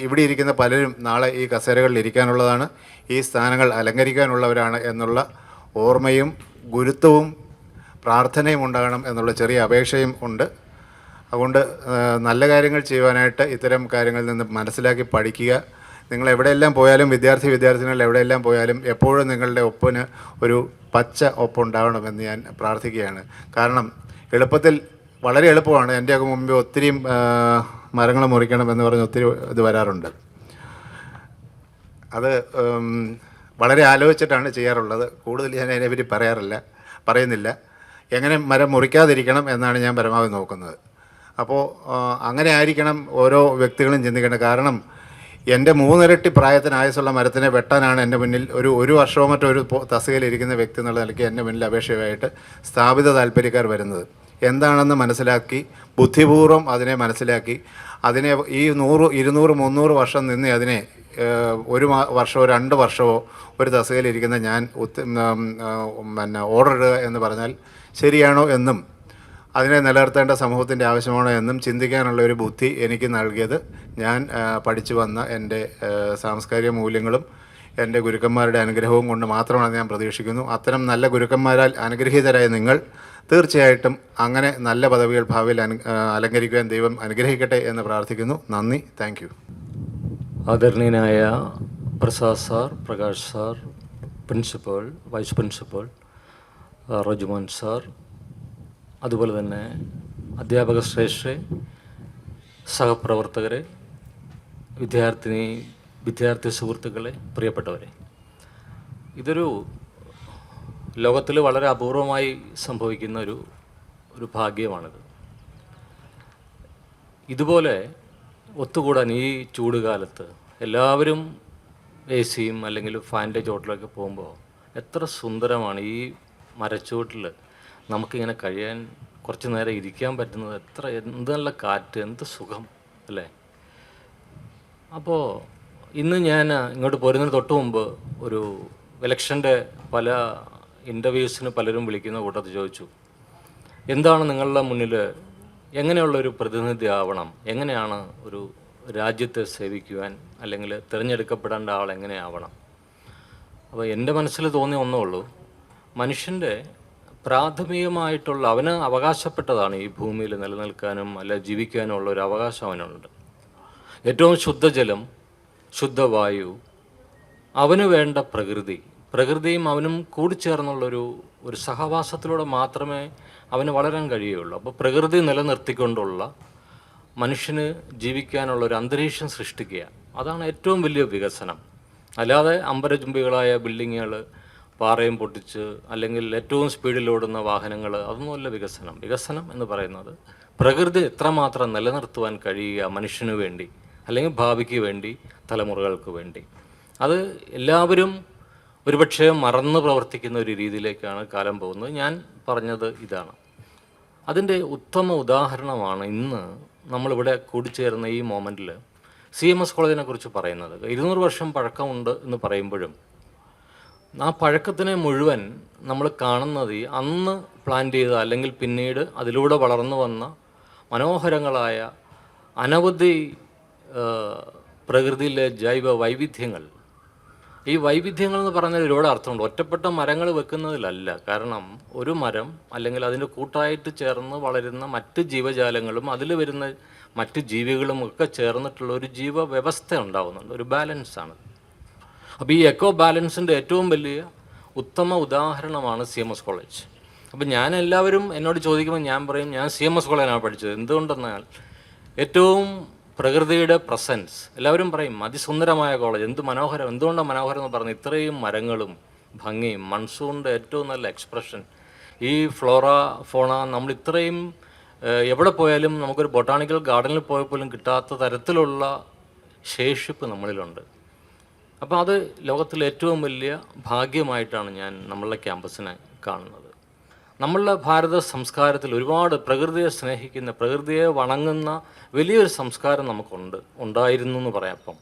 ഇവിടെ ഇരിക്കുന്ന പലരും നാളെ ഈ കസേരകളിൽ ഇരിക്കാനുള്ളതാണ്, ഈ സ്ഥാനങ്ങൾ അലങ്കരിക്കാനുള്ളവരാണ് എന്നുള്ള ഓർമ്മയും ഗുരുത്വവും പ്രാർത്ഥനയും ഉണ്ടാകണം എന്നുള്ള ചെറിയ അപേക്ഷയും ഉണ്ട്. അതുകൊണ്ട് നല്ല കാര്യങ്ങൾ ചെയ്യുവാനായിട്ട് ഇത്തരം കാര്യങ്ങളിൽ നിന്ന് മനസ്സിലാക്കി പഠിക്കുക. നിങ്ങൾ എവിടെയെല്ലാം പോയാലും വിദ്യാർത്ഥിനികൾ എവിടെയെല്ലാം പോയാലും എപ്പോഴും നിങ്ങളുടെ ഒപ്പിന് ഒരു പച്ച ഒപ്പുണ്ടാവണമെന്ന് ഞാൻ പ്രാർത്ഥിക്കുകയാണ്. കാരണം എളുപ്പത്തിൽ വളരെ എളുപ്പമാണ്. എൻ്റെയൊക്കെ മുമ്പ് ഒത്തിരിയും മരങ്ങൾ മുറിക്കണം എന്ന് പറഞ്ഞ് ഒത്തിരി ഇത് വരാറുണ്ട്. അത് വളരെ ആലോചിച്ചിട്ടാണ് ചെയ്യാറുള്ളത്. കൂടുതൽ ഞാൻ അതിനെപ്പറ്റി പറയുന്നില്ല. എങ്ങനെ മരം മുറിക്കാതിരിക്കണം എന്നാണ് ഞാൻ പരമാവധി നോക്കുന്നത്. അപ്പോൾ അങ്ങനെ ആയിരിക്കണം ഓരോ വ്യക്തികളും ചിന്തിക്കേണ്ടത്. കാരണം എൻ്റെ 3 ഇരട്ടി പ്രായത്തിന് ആയുസ്സുള്ള മരത്തിനെ വെട്ടാനാണ് എൻ്റെ മുന്നിൽ ഒരു വർഷമോ മറ്റൊരു തസ്തികയിലിരിക്കുന്ന വ്യക്തി എന്നുള്ള നിലയ്ക്ക് എൻ്റെ മുന്നിൽ അപേക്ഷയായിട്ട് സ്ഥാപിത താല്പര്യക്കാർ വരുന്നത്. എന്താണെന്ന് മനസ്സിലാക്കി ബുദ്ധിപൂർവ്വം അതിനെ മനസ്സിലാക്കി അതിനെ ഈ 100, 200, 300 വർഷം നിന്ന് അതിനെ 1 വർഷമോ 2 വർഷമോ ഒരു തസ്തികയിലിരിക്കുന്ന ഞാൻ ഓർഡർ ഇടുക എന്ന് പറഞ്ഞാൽ ശരിയാണോ എന്നും അതിനെ നിലനിർത്തേണ്ട സമൂഹത്തിൻ്റെ ആവശ്യമാണോ എന്നും ചിന്തിക്കാനുള്ള ഒരു ബുദ്ധി എനിക്ക് നൽകിയത് ഞാൻ പഠിച്ചു വന്ന എൻ്റെ സാംസ്കാരിക മൂല്യങ്ങളും എൻ്റെ ഗുരുക്കന്മാരുടെ അനുഗ്രഹവും കൊണ്ട് മാത്രമാണ് ഞാൻ പ്രതീക്ഷിക്കുന്നു. അത്തരം നല്ല ഗുരുക്കന്മാരാൽ അനുഗ്രഹീതരായ നിങ്ങൾ തീർച്ചയായിട്ടും അങ്ങനെ നല്ല പദവികൾ ഭാവിയിൽ അലങ്കരിക്കുവാൻ ദൈവം അനുഗ്രഹിക്കട്ടെ എന്ന് പ്രാർത്ഥിക്കുന്നു. നന്ദി. Thank you. ആദരണീയനായ Prasad sir, Prakash sir, principal, vice principal Rojumon sir, അതുപോലെ തന്നെ അധ്യാപക ശ്രേഷ്ഠരെ, സഹപ്രവർത്തകരെ, വിദ്യാർത്ഥി സുഹൃത്തുക്കളെ, പ്രിയപ്പെട്ടവരെ, ഇതൊരു ലോകത്തിൽ വളരെ അപൂർവമായി സംഭവിക്കുന്ന ഒരു ഭാഗ്യമാണിത്. ഇതുപോലെ ഒത്തുകൂടാൻ ഈ ചൂടുകാലത്ത് എല്ലാവരും AC-യും അല്ലെങ്കിൽ ഫാനിൻ്റെ ചോട്ടിലൊക്കെ പോകുമ്പോൾ എത്ര സുന്ദരമാണ് ഈ മരച്ചുവട്ടിൽ നമുക്കിങ്ങനെ കഴിയാൻ കുറച്ച് നേരം ഇരിക്കാൻ പറ്റുന്നത്. എന്ത് നല്ല കാറ്റ്, എന്ത് സുഖം അല്ലേ. അപ്പോൾ ഇന്ന് ഞാൻ ഇങ്ങോട്ട് പോരുന്നതിന് തൊട്ട് മുമ്പ് ഒരു ഇലക്ഷൻ്റെ പല ഇൻ്റർവ്യൂസിന് പലരും വിളിക്കുന്ന കൂട്ടത്തിൽ ചോദിച്ചു, എന്താണ് നിങ്ങളുടെ മുന്നിൽ എങ്ങനെയുള്ളൊരു പ്രതിനിധി ആവണം, എങ്ങനെയാണ് ഒരു രാജ്യത്തെ സേവിക്കുവാൻ അല്ലെങ്കിൽ തിരഞ്ഞെടുക്കപ്പെടേണ്ട ആൾ എങ്ങനെയാവണം. അപ്പോൾ എൻ്റെ മനസ്സിൽ തോന്നിയ ഒന്നേ ഉള്ളൂ, മനുഷ്യൻ്റെ പ്രാഥമികമായിട്ടുള്ള അവന് അവകാശപ്പെട്ടതാണ് ഈ ഭൂമിയിൽ നിലനിൽക്കാനും അല്ല ജീവിക്കാനും ഉള്ള ഒരു അവകാശം അവനുണ്ട്. ഏറ്റവും ശുദ്ധജലം, ശുദ്ധവായു, അവന് വേണ്ട പ്രകൃതി, പ്രകൃതിയും അവനും കൂടിച്ചേർന്നുള്ളൊരു സഹവാസത്തിലൂടെ മാത്രമേ അവന് വളരാൻ കഴിയുകയുള്ളൂ. അപ്പോൾ പ്രകൃതി നിലനിർത്തിക്കൊണ്ടുള്ള മനുഷ്യന് ജീവിക്കാനുള്ള ഒരു അന്തരീക്ഷം സൃഷ്ടിക്കുക, അതാണ് ഏറ്റവും വലിയ വികസനം. അല്ലാതെ അമ്പരചുംബികളായ ബിൽഡിങ്ങുകൾ, പാറയും പൊട്ടിച്ച്, അല്ലെങ്കിൽ ഏറ്റവും സ്പീഡിൽ ഓടുന്ന വാഹനങ്ങൾ, അതൊന്നുമല്ല വികസനം. വികസനം എന്ന് പറയുന്നത് പ്രകൃതി എത്രമാത്രം നിലനിർത്തുവാൻ കഴിയുക മനുഷ്യന് വേണ്ടി, അല്ലെങ്കിൽ ഭാവിക്ക് വേണ്ടി, തലമുറകൾക്ക് വേണ്ടി. അത് എല്ലാവരും ഒരുപക്ഷെ മറന്ന് പ്രവർത്തിക്കുന്ന ഒരു രീതിയിലേക്കാണ് കാലം പോകുന്നത്. ഞാൻ പറഞ്ഞത് ഇതാണ്. അതിൻ്റെ ഉത്തമ ഉദാഹരണമാണ് ഇന്ന് നമ്മളിവിടെ കൂടിച്ചേർന്ന ഈ മൊമെൻറ്റിൽ CMS കോളേജിനെ കുറിച്ച് പറയുന്നത്. 200 വർഷം പഴക്കമുണ്ട് എന്ന് പറയുമ്പോഴും ആ പഴക്കത്തിനെ മുഴുവൻ നമ്മൾ കാണുന്നത് അന്ന് പ്ലാൻ ചെയ്ത, അല്ലെങ്കിൽ പിന്നീട് അതിലൂടെ വളർന്നു വന്ന മനോഹരങ്ങളായ അനവധി പ്രകൃതിയിലെ ജൈവ വൈവിധ്യങ്ങൾ. ഈ വൈവിധ്യങ്ങൾ എന്ന് പറഞ്ഞാൽ ഒരുപാട് അർത്ഥമുണ്ട്. ഒറ്റപ്പെട്ട മരങ്ങൾ വെക്കുന്നതിലല്ല. കാരണം ഒരു മരം അല്ലെങ്കിൽ അതിൻ്റെ കൂട്ടായിട്ട് ചേർന്ന് വളരുന്ന മറ്റ് ജീവജാലങ്ങളും അതിൽ വരുന്ന മറ്റ് ജീവികളും ഒക്കെ ചേർന്നിട്ടുള്ള ഒരു ജീവ വ്യവസ്ഥ ഉണ്ടാകുന്നുണ്ട്, ഒരു ബാലൻസാണ്. അപ്പോൾ ഈ എക്കോ ബാലൻസിൻ്റെ ഏറ്റവും വലിയ ഉത്തമ ഉദാഹരണമാണ് CMS കോളേജ്. അപ്പോൾ ഞാൻ എല്ലാവരും എന്നോട് ചോദിക്കുമ്പോൾ ഞാൻ പറയും, ഞാൻ CMS കോളേജിനാണ് പഠിച്ചത്. എന്തുകൊണ്ടെന്നാൽ ഏറ്റവും പ്രകൃതിയുടെ പ്രസൻസ്. എല്ലാവരും പറയും അതിസുന്ദരമായ കോളേജ്, എന്ത് മനോഹരം, എന്തുകൊണ്ടാണ് മനോഹരം എന്ന് പറഞ്ഞ് ഇത്രയും മരങ്ങളും ഭംഗിയും, മൺസൂണിൻ്റെ ഏറ്റവും നല്ല എക്സ്പ്രഷൻ, ഈ ഫ്ലോറ ഫോണ, നമ്മൾ ഇത്രയും എവിടെ പോയാലും നമുക്കൊരു ബൊട്ടാണിക്കൽ ഗാർഡനിൽ പോയപ്പോലും കിട്ടാത്ത തരത്തിലുള്ള ശേഷിപ്പ് നമ്മളിലുണ്ട്. അപ്പോൾ അത് ലോകത്തിലെ ഏറ്റവും വലിയ ഭാഗ്യമായിട്ടാണ് ഞാൻ നമ്മളുടെ ക്യാമ്പസിനെ കാണുന്നത്. നമ്മളുടെ ഭാരത സംസ്കാരത്തിൽ ഒരുപാട് പ്രകൃതിയെ സ്നേഹിക്കുന്ന, പ്രകൃതിയെ വണങ്ങുന്ന വലിയൊരു സംസ്കാരം ഉണ്ടായിരുന്നു എന്ന് പറയാം. അപ്പം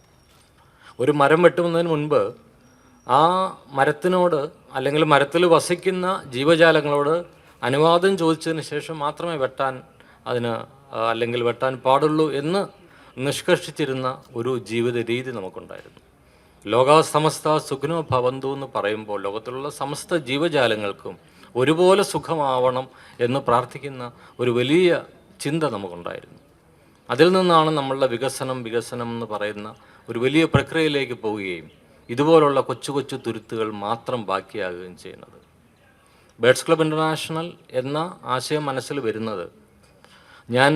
ഒരു മരം വെട്ടുന്നതിന് മുൻപ് ആ മരത്തിനോട്, അല്ലെങ്കിൽ മരത്തിൽ വസിക്കുന്ന ജീവജാലങ്ങളോട് അനുവാദം ചോദിച്ചതിന് ശേഷം മാത്രമേ അല്ലെങ്കിൽ വെട്ടാൻ പാടുള്ളൂ എന്ന് നിഷ്കർഷിച്ചിരുന്ന ഒരു ജീവിത രീതി നമുക്കുണ്ടായിരുന്നു. ലോകാ സമസ്ത സുഖിനോ ഭവന്തു എന്ന് പറയുമ്പോൾ ലോകത്തിലുള്ള സമസ്ത ജീവജാലങ്ങൾക്കും ഒരുപോലെ സുഖമാവണം എന്ന് പ്രാർത്ഥിക്കുന്ന ഒരു വലിയ ചിന്ത നമുക്കുണ്ടായിരുന്നു. അതിൽ നിന്നാണ് നമ്മളുടെ വികസനം എന്ന് പറയുന്ന ഒരു വലിയ പ്രക്രിയയിലേക്ക് പോവുകയും ഇതുപോലുള്ള കൊച്ചു കൊച്ചു തുരുത്തുകൾ മാത്രം ബാക്കിയാകുകയും ചെയ്യുന്നത്. ബേഡ്സ് ക്ലബ് ഇൻ്റർനാഷണൽ എന്ന ആശയം മനസ്സിൽ വരുന്നത്, ഞാൻ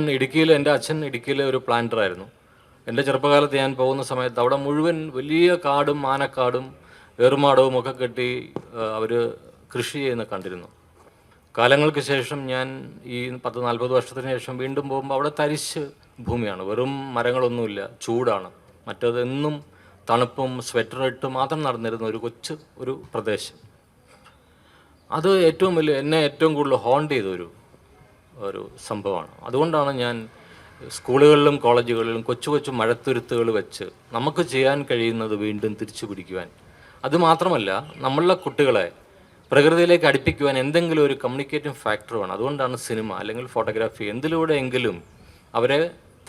എൻ്റെ അച്ഛൻ ഇടുക്കിയിലെ ഒരു പ്ലാന്ററായിരുന്നു. എൻ്റെ ചെറുപ്പകാലത്ത് ഞാൻ പോകുന്ന സമയത്ത് അവിടെ മുഴുവൻ വലിയ കാടും ആനക്കാടും ഏറുമാടവും ഒക്കെ കെട്ടി അവർ കൃഷി ചെയ്യുന്ന കണ്ടിരുന്നു. കാലങ്ങൾക്ക് ശേഷം ഞാൻ ഈ 10-40 വർഷത്തിന് ശേഷം വീണ്ടും പോകുമ്പോൾ അവിടെ തരിശ് ഭൂമിയാണ്, വെറും മരങ്ങളൊന്നുമില്ല, ചൂടാണ്. മറ്റതെന്നും തണുപ്പും സ്വെറ്റർ ഇട്ട് മാത്രം നടന്നിരുന്ന ഒരു പ്രദേശം. അത് എന്നെ ഏറ്റവും കൂടുതൽ ഹോണ്ട് ചെയ്ത ഒരു സംഭവമാണ്. അതുകൊണ്ടാണ് ഞാൻ സ്കൂളുകളിലും കോളേജുകളിലും കൊച്ചു കൊച്ചു മഴത്തുരുത്തുകൾ വെച്ച് നമുക്ക് ചെയ്യാൻ കഴിയുന്നത് വീണ്ടും തിരിച്ചു പിടിക്കുവാൻ, അതുമാത്രമല്ല നമ്മളുടെ കുട്ടികളെ പ്രകൃതിയിലേക്ക് അടുപ്പിക്കുവാൻ എന്തെങ്കിലും ഒരു കമ്മ്യൂണിക്കേറ്റിംഗ് ഫാക്ടർ വേണം. അതുകൊണ്ടാണ് സിനിമ അല്ലെങ്കിൽ ഫോട്ടോഗ്രാഫി, എന്തിലൂടെയെങ്കിലും അവരെ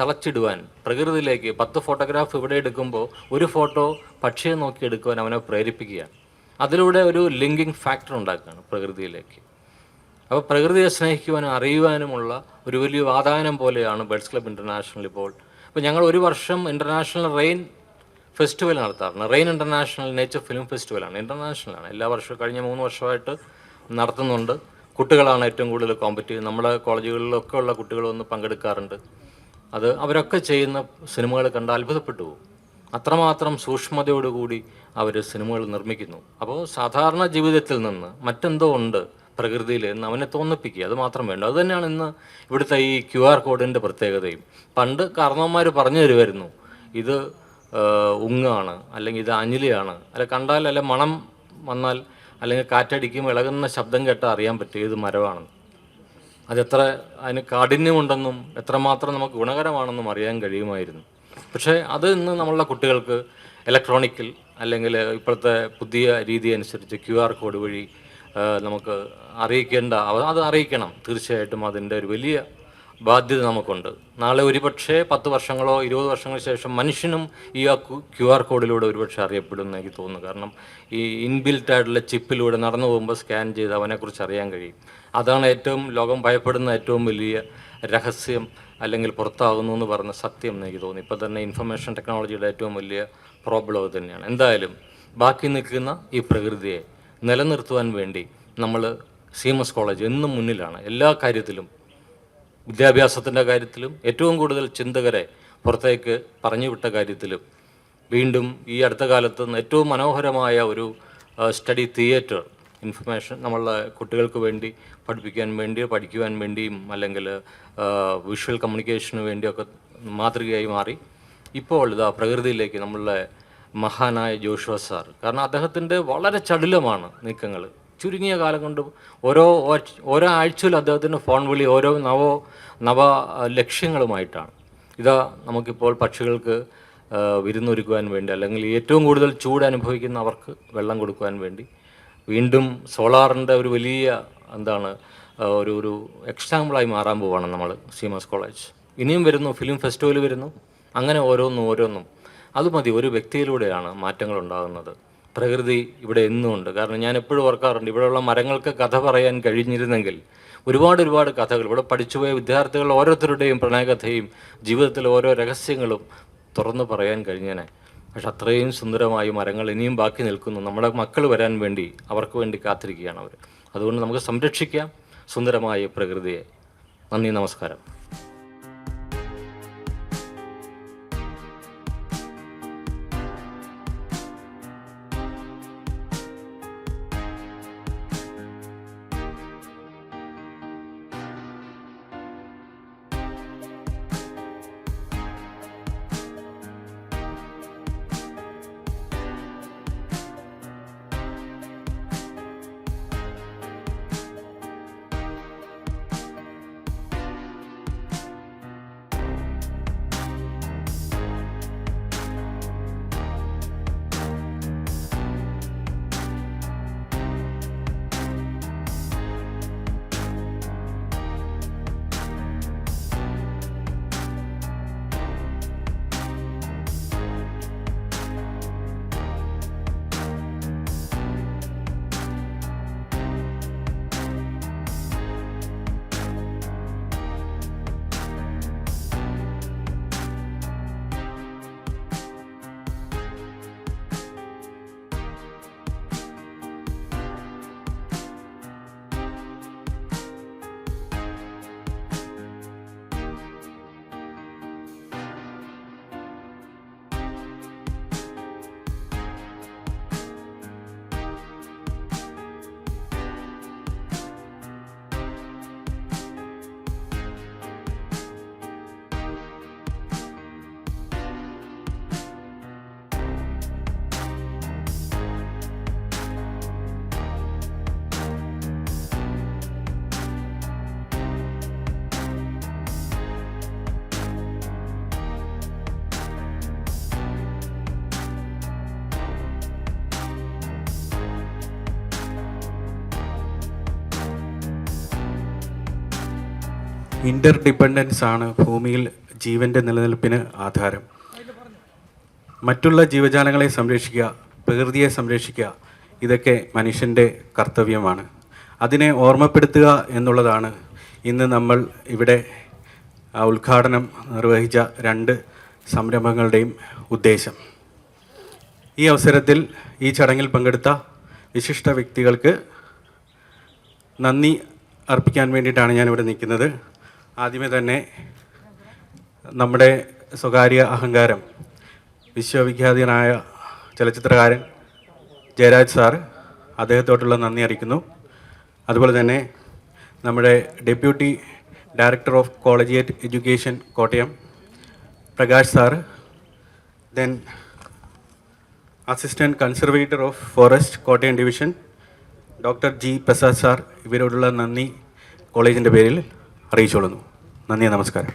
തളച്ചിടുവാൻ, പ്രകൃതിയിലേക്ക് 10 ഫോട്ടോഗ്രാഫ് ഇവിടെ എടുക്കുമ്പോൾ ഒരു ഫോട്ടോ പക്ഷിയെ നോക്കി എടുക്കുവാൻ അവനെ പ്രേരിപ്പിക്കുകയാണ്. അതിലൂടെ ഒരു ലിങ്കിങ് ഫാക്ടർ ഉണ്ടാക്കുകയാണ് പ്രകൃതിയിലേക്ക്. അപ്പോൾ പ്രകൃതിയെ സ്നേഹിക്കുവാനും അറിയുവാനുമുള്ള ഒരു വലിയ വാതായനം പോലെയാണ് ബേഡ്സ് ക്ലബ് ഇൻ്റർനാഷണൽ ഇപ്പോൾ. ഇപ്പോൾ ഞങ്ങൾ ഒരു വർഷം ഇൻ്റർനാഷണൽ റെയിൻ ഫെസ്റ്റിവൽ നടത്താറുണ്ട്. റെയിൻ ഇൻ്റർനാഷണൽ നേച്ചർ ഫിലിം ഫെസ്റ്റിവലാണ്, ഇൻ്റർനാഷണലാണ്. എല്ലാ വർഷവും കഴിഞ്ഞ 3 വർഷമായിട്ട് നടത്തുന്നുണ്ട്. കുട്ടികളാണ് ഏറ്റവും കൂടുതൽ കോമ്പറ്റ് ചെയ്യുന്നത്. നമ്മുടെ കോളേജുകളിലൊക്കെ ഉള്ള കുട്ടികൾ വന്ന് പങ്കെടുക്കാറുണ്ട്. അത് അവരൊക്കെ ചെയ്യുന്ന സിനിമകൾ കണ്ട് അത്ഭുതപ്പെട്ടു പോകും. അത്രമാത്രം സൂക്ഷ്മതയോടുകൂടി അവർ സിനിമകൾ നിർമ്മിക്കുന്നു. അപ്പോൾ സാധാരണ ജീവിതത്തിൽ നിന്ന് മറ്റെന്തോ ഉണ്ട് പ്രകൃതിയിൽ എന്ന് അവനെ തോന്നിപ്പിക്കുക, അത് മാത്രം വേണ്ട. അതുതന്നെയാണ് ഇന്ന് ഇവിടുത്തെ ഈ QR കോഡിൻ്റെ പ്രത്യേകതയും. പണ്ട് കാരണവന്മാർ പറഞ്ഞു തരുമായിരുന്നു, ഇത് ഉങ്ങാണ്, അല്ലെങ്കിൽ ഇത് അഞ്ഞിലിയാണ്, അല്ല കണ്ടാൽ, അല്ല മണം വന്നാൽ, അല്ലെങ്കിൽ കാറ്റടിക്കും ഇളകുന്ന ശബ്ദം കേട്ടാൽ അറിയാൻ പറ്റും ഇത് മരമാണെന്ന്. അതിന് കാഠിന്യമുണ്ടെന്നും എത്രമാത്രം നമുക്ക് ഗുണകരമാണെന്നും അറിയാൻ കഴിയുമായിരുന്നു. പക്ഷേ അത് ഇന്ന് നമ്മളുടെ കുട്ടികൾക്ക് ഇലക്ട്രോണിക്കിൽ, അല്ലെങ്കിൽ ഇപ്പോഴത്തെ പുതിയ രീതി അനുസരിച്ച് QR കോഡ് വഴി നമുക്ക് അത് അറിയിക്കണം. തീർച്ചയായിട്ടും അതിൻ്റെ ഒരു വലിയ ബാധ്യത നമുക്കുണ്ട്. നാളെ ഒരുപക്ഷെ 10 വർഷങ്ങളോ 20 വർഷങ്ങൾക്ക് ശേഷം മനുഷ്യനും ഈ QR കോഡിലൂടെ ഒരുപക്ഷെ അറിയപ്പെടുമെന്ന് എനിക്ക് തോന്നുന്നു. കാരണം ഈ ഇൻബിൽറ്റ് ആയിട്ടുള്ള ചിപ്പിലൂടെ നടന്നു പോകുമ്പോൾ സ്കാൻ ചെയ്ത് അവനെക്കുറിച്ച് അറിയാൻ കഴിയും. അതാണ് ലോകം ഭയപ്പെടുന്ന ഏറ്റവും വലിയ രഹസ്യം, അല്ലെങ്കിൽ പുറത്താകുന്നു എന്ന് പറഞ്ഞ സത്യം എന്ന് എനിക്ക് തോന്നി. ഇപ്പോൾ തന്നെ ഇൻഫർമേഷൻ ടെക്നോളജിയുടെ ഏറ്റവും വലിയ പ്രോബ്ലം അത് തന്നെയാണ്. എന്തായാലും ബാക്കി നിൽക്കുന്ന ഈ പ്രകൃതിയെ നിലനിർത്തുവാൻ വേണ്ടി നമ്മൾ CMS കോളേജ് എന്നും മുന്നിലാണ്. എല്ലാ കാര്യത്തിലും, വിദ്യാഭ്യാസത്തിൻ്റെ കാര്യത്തിലും, ഏറ്റവും കൂടുതൽ ചിന്തകരെ പുറത്തേക്ക് പറഞ്ഞു വിട്ട കാര്യത്തിലും. വീണ്ടും ഈ അടുത്ത കാലത്ത് ഏറ്റവും മനോഹരമായ ഒരു സ്റ്റഡി തിയേറ്റർ ഇൻഫർമേഷൻ നമ്മളുടെ കുട്ടികൾക്ക് വേണ്ടി പഠിക്കുവാൻ വേണ്ടിയും അല്ലെങ്കിൽ വിഷ്വൽ കമ്മ്യൂണിക്കേഷന് വേണ്ടിയൊക്കെ മാതൃകയായി മാറി. ഇപ്പോൾ ഇതാ പ്രകൃതിയിലേക്ക് നമ്മളുടെ മഹാനായ ജോഷുവ സാർ, കാരണം അദ്ദേഹത്തിൻ്റെ വളരെ ചടുലമാണ് നീക്കങ്ങൾ. ചുരുങ്ങിയ കാലം കൊണ്ട് ഓരോ ആഴ്ചയിലും അദ്ദേഹത്തിൻ്റെ ഫോൺ വിളി ഓരോ നവ ലക്ഷ്യങ്ങളുമായിട്ടാണ്. ഇതാ നമുക്കിപ്പോൾ പക്ഷികൾക്ക് വിരുന്നൊരുക്കുവാൻ വേണ്ടി, അല്ലെങ്കിൽ ഏറ്റവും കൂടുതൽ ചൂട് അനുഭവിക്കുന്ന അവർക്ക് വെള്ളം കൊടുക്കുവാൻ വേണ്ടി വീണ്ടും സോളാറിൻ്റെ ഒരു വലിയ ഒരു എക്സാമ്പിളായി മാറാൻ പോവുകയാണ് നമ്മൾ CMS കോളേജ്. ഇനിയും വരുന്നു, ഫിലിം ഫെസ്റ്റിവൽ വരുന്നു, അങ്ങനെ ഓരോന്നും. അത് മതി, ഒരു വ്യക്തിയിലൂടെയാണ് മാറ്റങ്ങൾ ഉണ്ടാകുന്നത്. പ്രകൃതി ഇവിടെ എന്നും ഉണ്ട്. കാരണം ഞാൻ എപ്പോഴും ഓർക്കാറുണ്ട്, ഇവിടെയുള്ള മരങ്ങൾക്ക് കഥ പറയാൻ കഴിഞ്ഞിരുന്നെങ്കിൽ ഒരുപാട് കഥകൾ ഇവിടെ പഠിച്ചുപോയ വിദ്യാർത്ഥികൾ ഓരോരുത്തരുടെയും പ്രണയകഥയും ജീവിതത്തിലെ ഓരോ രഹസ്യങ്ങളും തുറന്നു പറയാൻ കഴിഞ്ഞേനെ. പക്ഷെ അത്രയും സുന്ദരമായി മരങ്ങൾ ഇനിയും ബാക്കി നിൽക്കുന്നു. നമ്മുടെ മക്കൾ വരാൻ വേണ്ടി, അവർക്ക് വേണ്ടി കാത്തിരിക്കുകയാണ് അവർ. അതുകൊണ്ട് നമുക്ക് സംരക്ഷിക്കാം സുന്ദരമായ പ്രകൃതിയെ. നന്ദി, നമസ്കാരം. ഇൻ്റർ ഡിപ്പെൻഡൻസ് ആണ് ഭൂമിയിൽ ജീവൻ്റെ നിലനിൽപ്പിന് ആധാരം. മറ്റുള്ള ജീവജാലങ്ങളെ സംരക്ഷിക്കുക, പ്രകൃതിയെ സംരക്ഷിക്കുക, ഇതൊക്കെ മനുഷ്യൻ്റെ കർത്തവ്യമാണ്. അതിനെ ഓർമ്മപ്പെടുത്തുക എന്നുള്ളതാണ് ഇന്ന് നമ്മൾ ഇവിടെ ഉദ്ഘാടനം നിർവഹിച്ച 2 സംരംഭങ്ങളുടെയും ഉദ്ദേശം. ഈ അവസരത്തിൽ ഈ ചടങ്ങിൽ പങ്കെടുത്ത വിശിഷ്ട വ്യക്തികൾക്ക് നന്ദി അർപ്പിക്കാൻ വേണ്ടിയിട്ടാണ് ഞാനിവിടെ നിൽക്കുന്നത്. ആദ്യമേ തന്നെ നമ്മുടെ സ്വകാര്യ അഹങ്കാരം, വിശ്വവിഖ്യാതനായ ചലച്ചിത്രകാരൻ ജയരാജ് സാർ, അദ്ദേഹത്തോട്ടുള്ള നന്ദി അറിയിക്കുന്നു. അതുപോലെ തന്നെ നമ്മുടെ deputy director of collegiate education Kottayam Prakash sir, then assistant conservator of forest Kottayam division doctor G. Prasad sir, ഇവരോടുള്ള നന്ദി കോളേജിൻ്റെ പേരിൽ അറിയിച്ചുകൊള്ളുന്നു. നന്ദി, നമസ്കാരം.